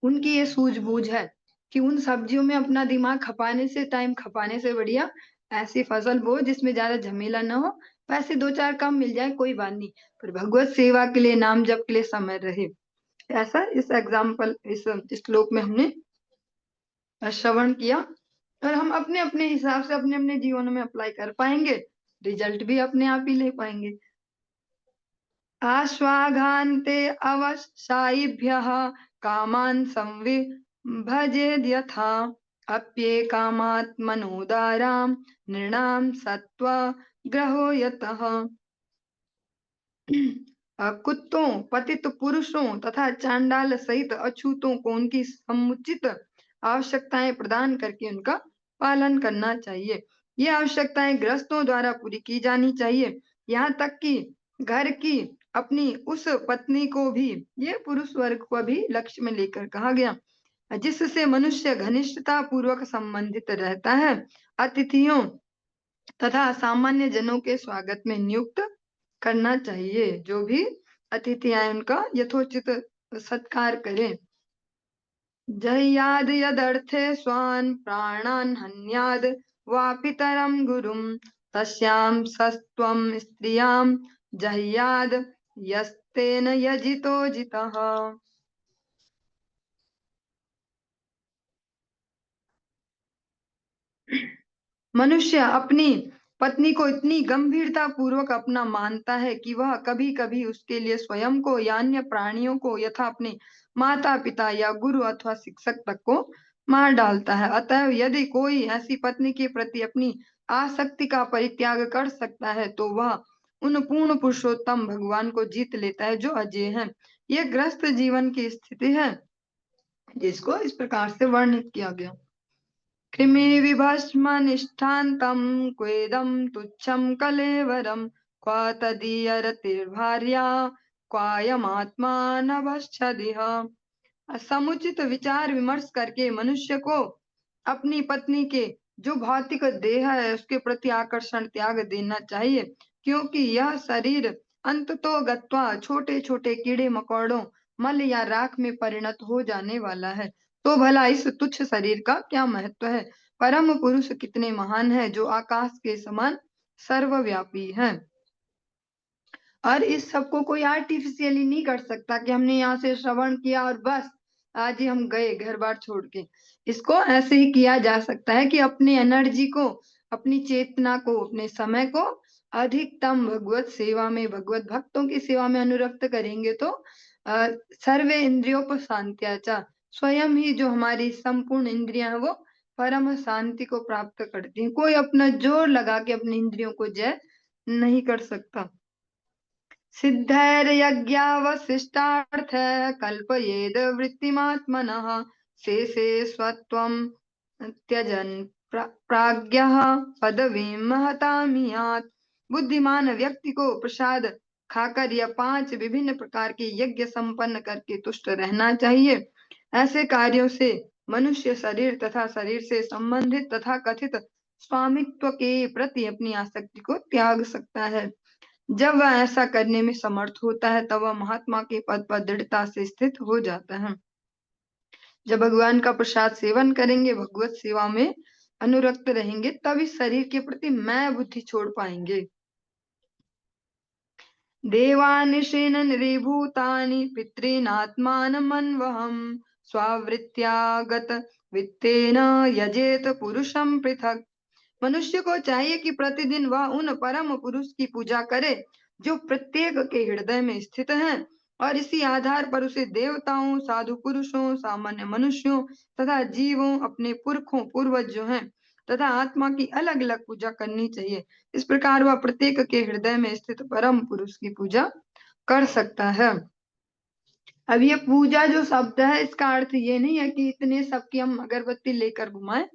उनकी ये सूझबूझ है कि उन सब्जियों में अपना दिमाग खपाने से, टाइम खपाने से बढ़िया ऐसी फसल बो जिसमें ज्यादा झमेला ना हो, पैसे दो चार कम मिल जाए कोई बात नहीं, पर भगवत सेवा के लिए, नाम जप के लिए समय रहे। ऐसा इस एग्जाम्पल, इस श्लोक में हमने श्रवण किया, और हम अपने अपने हिसाब से अपने अपने जीवन में अप्लाई कर पाएंगे, रिजल्ट भी अपने आप ही ले पाएंगे। आश्वाघान्ते अवसायिभ्यः कामान् संविभजेद्यथा अप्येकामात्मनोदारां नृणां सत्त्वा ग्रहो यतः। कुत्तों, पतित पुरुषों तथा चांडाल सहित अछूतों को उनकी समुचित आवश्यकताएं प्रदान करके उनका पालन करना चाहिए। ये आवश्यकताएं गृहस्थों द्वारा पूरी की जानी चाहिए, यहाँ तक कि घर की अपनी उस पत्नी को भी, ये पुरुष वर्ग को भी लक्ष्य में लेकर कहा गया, जिससे मनुष्य घनिष्ठता पूर्वक संबंधित रहता है। अतिथियों तथा सामान्य जनों के स्वागत में नियुक्त करना चाहिए, जो भी अतिथि आए उनका यथोचित सत्कार करें। जह्याद यदर्थे स्वान् प्राणान् हन्याद वा पितरं गुरुं तस्यां सस्त्वं स्त्रियां जह्याद यस्तेन यजितो जितः। मनुष्य अपनी पत्नी को इतनी गंभीरता पूर्वक अपना मानता है कि वह कभी कभी उसके लिए स्वयं को या अन्य प्राणियों को यथा अपने माता पिता या गुरु अथवा शिक्षक तक को मार डालता है। अतः यदि कोई ऐसी पत्नी के प्रति अपनी आसक्ति का परित्याग कर सकता है तो वह उन पूर्ण पुरुषोत्तम भगवान को जीत लेता है जो अजय है। यह गृहस्थ जीवन की स्थिति है जिसको इस प्रकार से वर्णित किया गया। कृमि विभस्मनिष्ठान्तं क्वेदं तुच्छं कलेवरं क्व तदीयरतिर्भार्या क्वायमात्मा नभश्छदिह। समुचित विचार विमर्श करके मनुष्य को अपनी पत्नी के जो भौतिक देह है उसके प्रति आकर्षण त्याग देना चाहिए, क्योंकि यह शरीर अंततो गत्वा छोटे छोटे कीड़े मकोड़ों, मल या राख में परिणत हो जाने वाला है। तो भला इस तुच्छ शरीर का क्या महत्व है? परम पुरुष कितने महान है जो आकाश के समान सर्वव्यापी है। और इस सबको कोई आर्टिफिशियली नहीं कर सकता कि हमने यहाँ से श्रवण किया और बस आज ही हम गए घर बार छोड़ के। इसको ऐसे ही किया जा सकता है कि अपनी एनर्जी को, अपनी चेतना को, अपने समय को अधिकतम भगवत सेवा में, भगवत भक्तों की सेवा में अनुरक्त करेंगे तो सर्वे इंद्रियोपशांत्याचा, स्वयं ही जो हमारी संपूर्ण इंद्रियां हैं वो परम शांति को प्राप्त करती हैं। कोई अपना जोर लगा के अपनी इंद्रियों को जय नहीं कर सकता। सिद्धैर्यज्ञावशिष्टार्थ कल्पयेद वृत्तिमात्मनः शेषे स्वत्वं त्यजन् प्राज्ञः पदवीं महतामियात्। बुद्धिमान व्यक्ति को प्रसाद खाकर या 5 विभिन्न प्रकार के यज्ञ संपन्न करके तुष्ट रहना चाहिए। ऐसे कार्यों से मनुष्य शरीर तथा शरीर से संबंधित तथा कथित स्वामित्व के प्रति अपनी आसक्ति को त्याग सकता है। जब वह ऐसा करने में समर्थ होता है तब वह महात्मा के पद पर दृढ़ता से स्थित हो जाता है। जब भगवान का प्रसाद सेवन करेंगे, भगवत सेवा में अनुरक्त रहेंगे, तब इस शरीर के प्रति मैं बुद्धि छोड़ पाएंगे। देवानिशीन निरीभूतानि पितॄनात्मानमन्वहम् स्वावृत्त्यागत वित्तेन यजेत पुरुषं पृथक। मनुष्य को चाहिए कि प्रतिदिन वह उन परम पुरुष की पूजा करे जो प्रत्येक के हृदय में स्थित हैं, और इसी आधार पर उसे देवताओं, साधु पुरुषों, सामान्य मनुष्यों तथा जीवों, अपने पुरखों, पूर्वज जो हैं तथा आत्मा की अलग अलग पूजा करनी चाहिए। इस प्रकार वह प्रत्येक के हृदय में स्थित परम पुरुष की पूजा कर सकता है। अब ये पूजा जो शब्द है इसका अर्थ ये नहीं है कि इतने सबकी हम अगरबत्ती लेकर घुमाएं,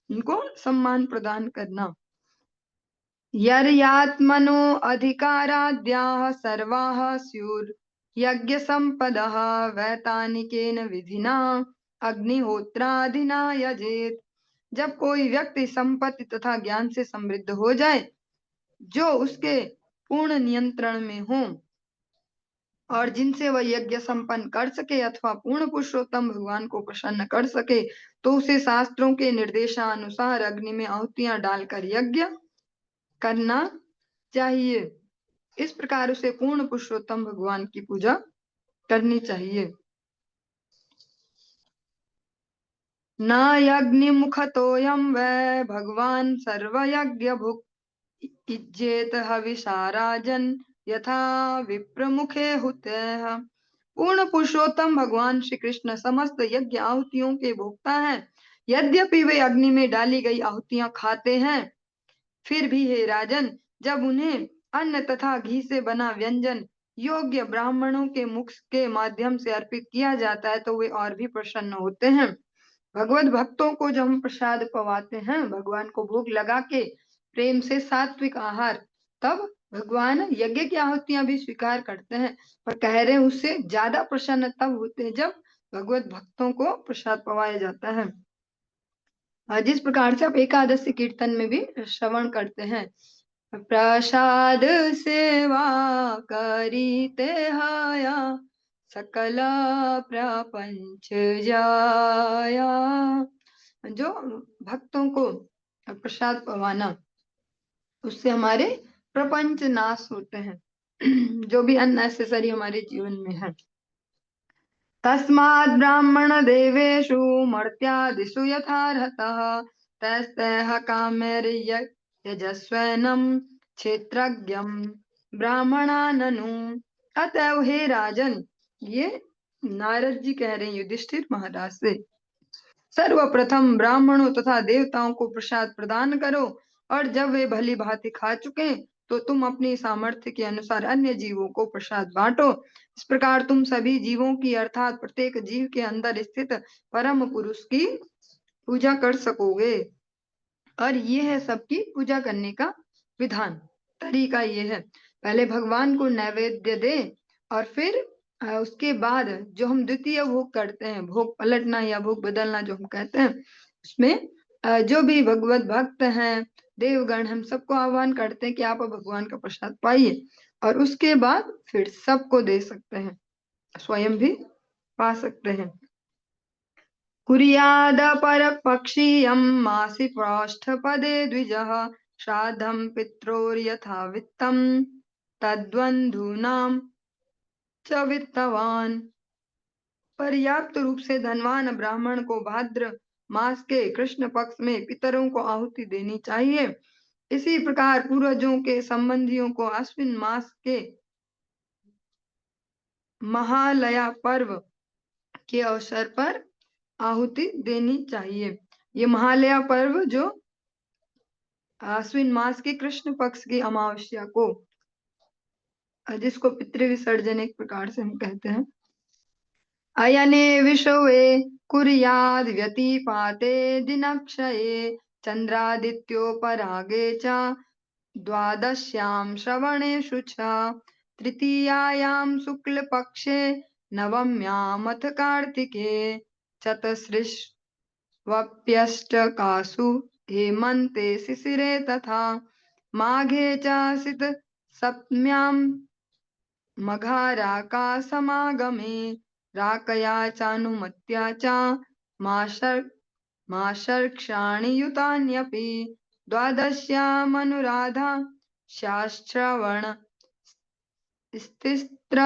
उनको सम्मान प्रदान करना। यर्यात्मनो अधिकाराद्याः सर्वाः स्युर् यज्ञ संपदः वैतानिकेन विधिना अग्निहोत्रादिना यजेत। जब कोई व्यक्ति संपत्ति तथा ज्ञान से समृद्ध हो जाए जो उसके पूर्ण नियंत्रण में हो, और जिनसे वह यज्ञ संपन्न कर सके अथवा पूर्ण पुरुषोत्तम भगवान को प्रसन्न कर सके, तो उसे शास्त्रों के निर्देशानुसार अग्नि में आहुतियां डालकर यज्ञ करना चाहिए। इस प्रकार उसे पूर्ण पुरुषोत्तम भगवान की पूजा करनी चाहिए। न यज्ञमुखतोऽयं वै भगवान सर्वयज्ञ भुक् इज्जेत हविषा राजन यथा विप्रमुखे हुतः। पूर्ण पुरुषोत्तम भगवान श्री कृष्ण समस्त यज्ञ आहुतियों के भोक्ता हैं। यद्यपि वे अग्नि में डाली गई आहुतियां खाते हैं, फिर भी हे राजन, जब उन्हें अन्न तथा घी से बना व्यंजन योग्य ब्राह्मणों के मुख के माध्यम से अर्पित किया जाता है, तो वे और भी प्रसन्न होते हैं। भगवत भक्तों को जब हम प्रसाद पवाते हैं, भगवान को भोग लगा के प्रेम से सात्विक आहार, तब भगवान यज्ञ की आहुतियां भी स्वीकार करते हैं। पर कह रहे हैं उससे ज्यादा प्रसन्न तब होते हैं जब भगवत भक्तों को प्रसाद पवाया जाता है। जिस प्रकार से आप एकादशी कीर्तन में भी श्रवण करते हैं, प्रसाद सेवा करीते हया सकल प्रपंच जाया। जो भक्तों को प्रसाद पवाना, उससे हमारे प्रपंच नाश होते हैं, जो भी अननेसेसरी हमारे जीवन में है। तस्माद् ब्राह्मण देवेषु मर्त्यादिषु यथार्हतः तैस्तैः कामैर्यजस्वैनं क्षेत्रज्ञं ब्राह्मणाननु। अतएव हे राजन, ये नारद जी कह रहे हैं युधिष्ठिर महाराज से, सर्वप्रथम ब्राह्मणों तथा देवताओं को प्रसाद प्रदान करो, और जब वे भली भांति खा चुके तो तुम अपनी सामर्थ्य के अनुसार अन्य जीवों को प्रसाद बांटो। इस प्रकार तुम सभी जीवों की अर्थात प्रत्येक जीव के अंदर स्थित परम पुरुष की पूजा कर सकोगे। और ये है सबकी पूजा करने का विधान, तरीका ये है। पहले भगवान को नैवेद्य दे, और फिर उसके बाद जो हम द्वितीय भोग करते हैं, भोग पलटना या भोग बदलना जो हम कहते हैं, उसमें जो भी भगवत भक्त हैं, देवगण, हम सबको आह्वान करते हैं कि आप भगवान का प्रसाद पाइए, और उसके बाद फिर सबको दे सकते हैं, स्वयं भी पा सकते हैं। कुर्याद परपक्षीयं मासि पृष्ठपदे द्विजः श्राद्धं पित्रोर्यथा वित्तं तद्बन्धूनां च वित्तवान। पर्याप्त रूप से धनवान ब्राह्मण को भाद्र मास के कृष्ण पक्ष में पितरों को आहुति देनी चाहिए। इसी प्रकार पूर्वजों के संबंधियों को अश्विन मास के महालया पर्व के अवसर पर आहुति देनी चाहिए। ये महालया पर्व जो आश्विन मास के कृष्ण पक्ष की अमावस्या को, जिसको पितृ विसर्जन एक प्रकार से हम कहते हैं, अयने विषवे कुर्याद् व्यतिपाते दिनक्षये चंद्रादित्योपरागे च द्वादश्यां श्रवणेषु च तृतीयायां शुक्लपक्षे नवम्यामथ कार्तिके चतस्रिष्वप्यष्टकासु हेमन्ते शिशिरे तथा माघे च सित सप्तम्यां मघाराका समागमे राकया चानुमत्या च माशर्क्षाणि युतान्यपि द्वादश्यामनुराधा शाश्रवण स्तिस्त्र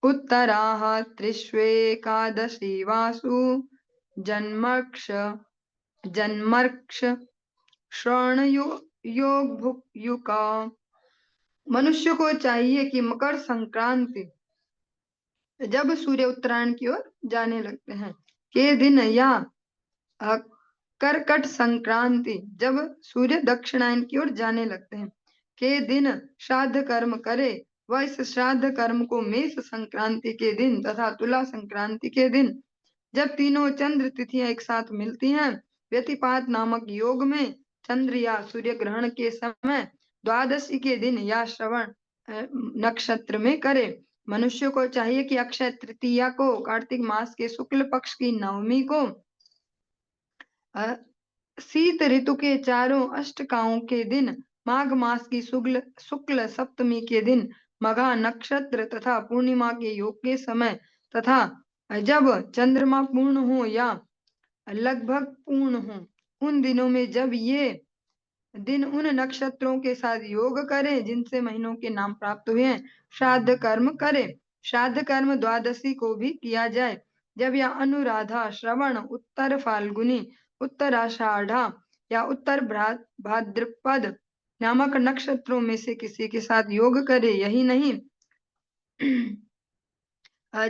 उत्तराः त्रिष्वेकादशी वासु जन्मर्क्ष श्रवण योग भुक्युका। मनुष्य को चाहिए कि मकर संक्रांति जब सूर्य उत्तरायण की ओर जाने लगते हैं के दिन, या करकट संक्रांति जब सूर्य दक्षिणायन की ओर जाने लगते हैं के दिन श्राद्ध कर्म करे। वह इस श्राद्ध कर्म को मेष संक्रांति के दिन तथा तुला संक्रांति के दिन, जब तीनों चंद्र तिथियां एक साथ मिलती हैं, व्यतिपात नामक योग में चंद्र या सूर्य ग्रहण के समय द्वादशी के दिन या श्रवण नक्षत्र में करे। मनुष्य को चाहिए कि अक्षय तृतीया को, कार्तिक मास के शुक्ल पक्ष की नवमी को, शीत ऋतु के चारों अष्टकाओं के दिन, माघ मास की शुक्ल सप्तमी के दिन मघा नक्षत्र तथा पूर्णिमा के योग के समय तथा जब चंद्रमा पूर्ण हो या लगभग पूर्ण हो, उन दिनों में जब ये दिन उन नक्षत्रों के साथ योग करे जिनसे महीनों के नाम प्राप्त हुए हैं, श्राद्ध कर्म करे। श्राद्ध कर्म द्वादशी को भी किया जाए, जब यह अनुराधा, श्रवण, उत्तर फाल्गुनी, उत्तर आषाढ़ा या उत्तर भाद्रपद नामक नक्षत्रों में से किसी के साथ योग करे। यही नहीं,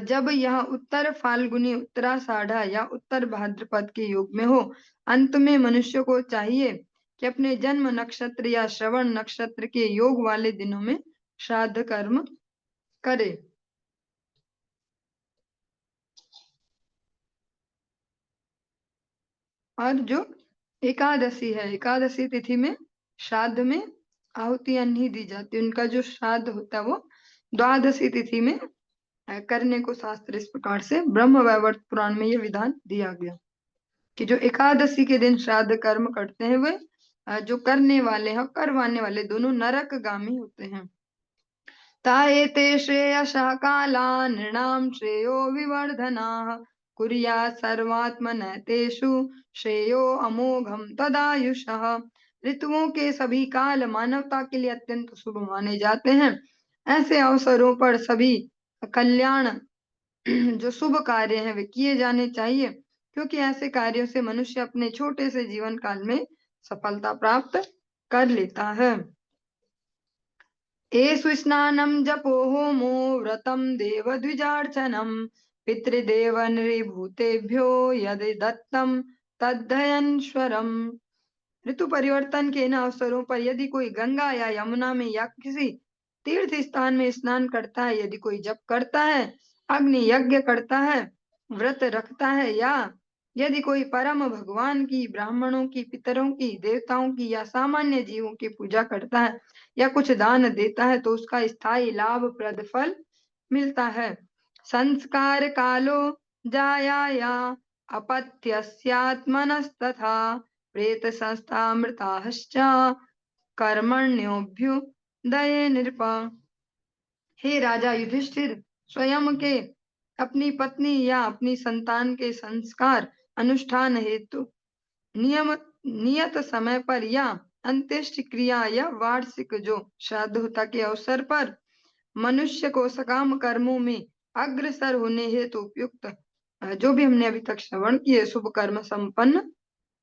जब यह उत्तर फाल्गुनी, उत्तराषाढ़ा या उत्तर भाद्रपद के योग में हो। अंत में मनुष्य को चाहिए कि अपने जन्म नक्षत्र या श्रवण नक्षत्र के योग वाले दिनों में श्राद्ध कर्म करे। और जो एकादशी है, एकादशी तिथि में श्राद्ध में आहुतियां नहीं दी जाती, उनका जो श्राद्ध होता है वो द्वादशी तिथि में करने को शास्त्र इस प्रकार से ब्रह्म वैवर्त पुराण में ये विधान दिया गया कि जो एकादशी के दिन श्राद्ध कर्म करते हैं वे जो करने वाले हैं करवाने वाले दोनों नरकगामी होते हैं। ताएते श्रेयसः काला नृणां श्रेयो विवर्धनाः कुर्यात् सर्वात्मनैतेषु श्रेयो अमोघम तदायुषः। ऋतुओं के सभी काल मानवता के लिए अत्यंत शुभ माने जाते हैं। ऐसे अवसरों पर सभी कल्याण जो शुभ कार्य हैं वे किए जाने चाहिए, क्योंकि ऐसे कार्यों से मनुष्य अपने छोटे से जीवन काल में सफलता प्राप्त कर लेता है। एषु स्नानं जपो होमो व्रतं देवद्विजार्चनं पितृदेव नृभूतेभ्यो यद दत्तं तद्धयनश्वरम्। ऋतु परिवर्तन के इन अवसरों पर यदि कोई गंगा या यमुना में या किसी तीर्थ स्थान में स्नान करता है, यदि कोई जप करता है, अग्नि यज्ञ करता है, व्रत रखता है, या यदि कोई परम भगवान की, ब्राह्मणों की, पितरों की, देवताओं की या सामान्य जीवों की पूजा करता है या कुछ दान देता है, तो उसका स्थायी लाभप्रद फल मिलता है। संस्कार कालो जायाया अपत्यस्यात्मनस्तथा प्रेत संस्थामृताश्च कर्मण्योऽभ्युदये नृप। हे राजा युधिष्ठिर, स्वयं के, अपनी पत्नी या अपनी संतान के संस्कार अनुष्ठान हेतु नियत समय पर या अंत्येष्टि क्रिया या वार्षिक जो श्राद्ध होता के अवसर पर मनुष्य को सकाम कर्मों में अग्रसर होने हेतु उपयुक्त जो भी हमने अभी तक श्रवण किए शुभ कर्म संपन्न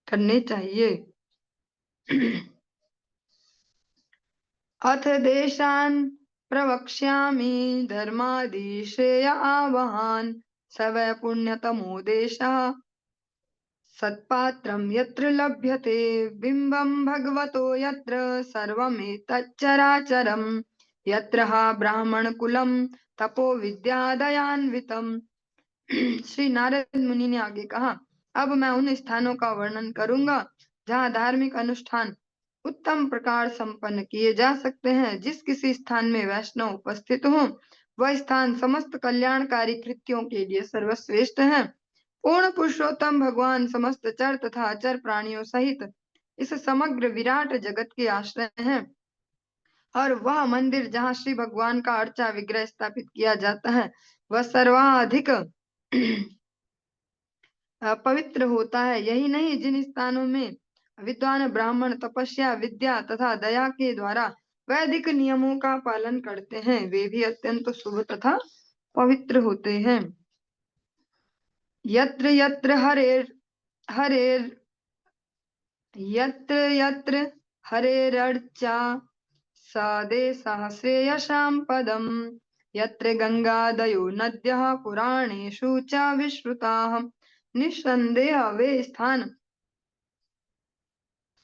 करने चाहिए। अथ देशान् प्रवक्ष्यामि धर्मादिश्रेय आवहान् स वै पुण्यतमो देशः सत्पात्रं यत्र लभ्यते बिम्बं भगवतो यत्र सर्वमेतच्चराचरं यत्र हा ब्राह्मणकुलं तपो विद्यादयान्वितम्। श्री नारद मुनि ने आगे कहा, अब मैं उन स्थानों का वर्णन करूंगा जहाँ धार्मिक अनुष्ठान उत्तम प्रकार संपन्न किए जा सकते हैं। जिस किसी स्थान में वैष्णव उपस्थित हो वह स्थान समस्त कल्याणकारी कृत्यों के लिए सर्वश्रेष्ठ है। पूर्ण पुरुषोत्तम भगवान समस्त चर तथा अचर प्राणियों सहित इस समग्र विराट जगत के आश्रय हैं, और वह मंदिर जहाँ श्री भगवान का अर्चा विग्रह स्थापित किया जाता है वह सर्वाधिक पवित्र होता है। यही नहीं, जिन स्थानों में विद्वान ब्राह्मण तपस्या, विद्या तथा दया के द्वारा वैदिक नियमों का पालन करते हैं वे भी अत्यंत शुभ तथा पवित्र होते हैं। यत्र यत्र हरेरर्चा सदेशः श्रेयसां पदम् यत्र गंगादयो नद्यः पुराणेषु च विश्रुताः। निस्संदेह वे स्थान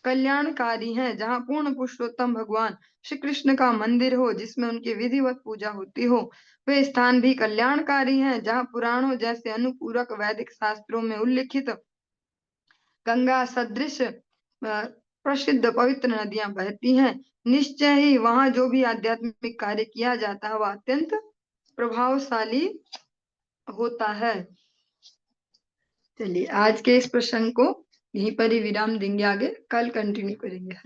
कल्याणकारी हैं जहाँ पूर्ण पुरुषोत्तम भगवान श्री कृष्ण का मंदिर हो जिसमें उनकी विधिवत पूजा होती हो। वे स्थान भी कल्याणकारी हैं जहाँ पुराणों जैसे अनुपूरक वैदिक शास्त्रों में उल्लिखित गंगा सदृश प्रसिद्ध पवित्र नदियां बहती हैं। निश्चय ही वहाँ जो भी आध्यात्मिक कार्य किया जाता है वह अत्यंत प्रभावशाली होता है। चलिए आज के इस प्रसंग को यहीं पर ही विराम देंगे, आगे कल कंटिन्यू करेंगे।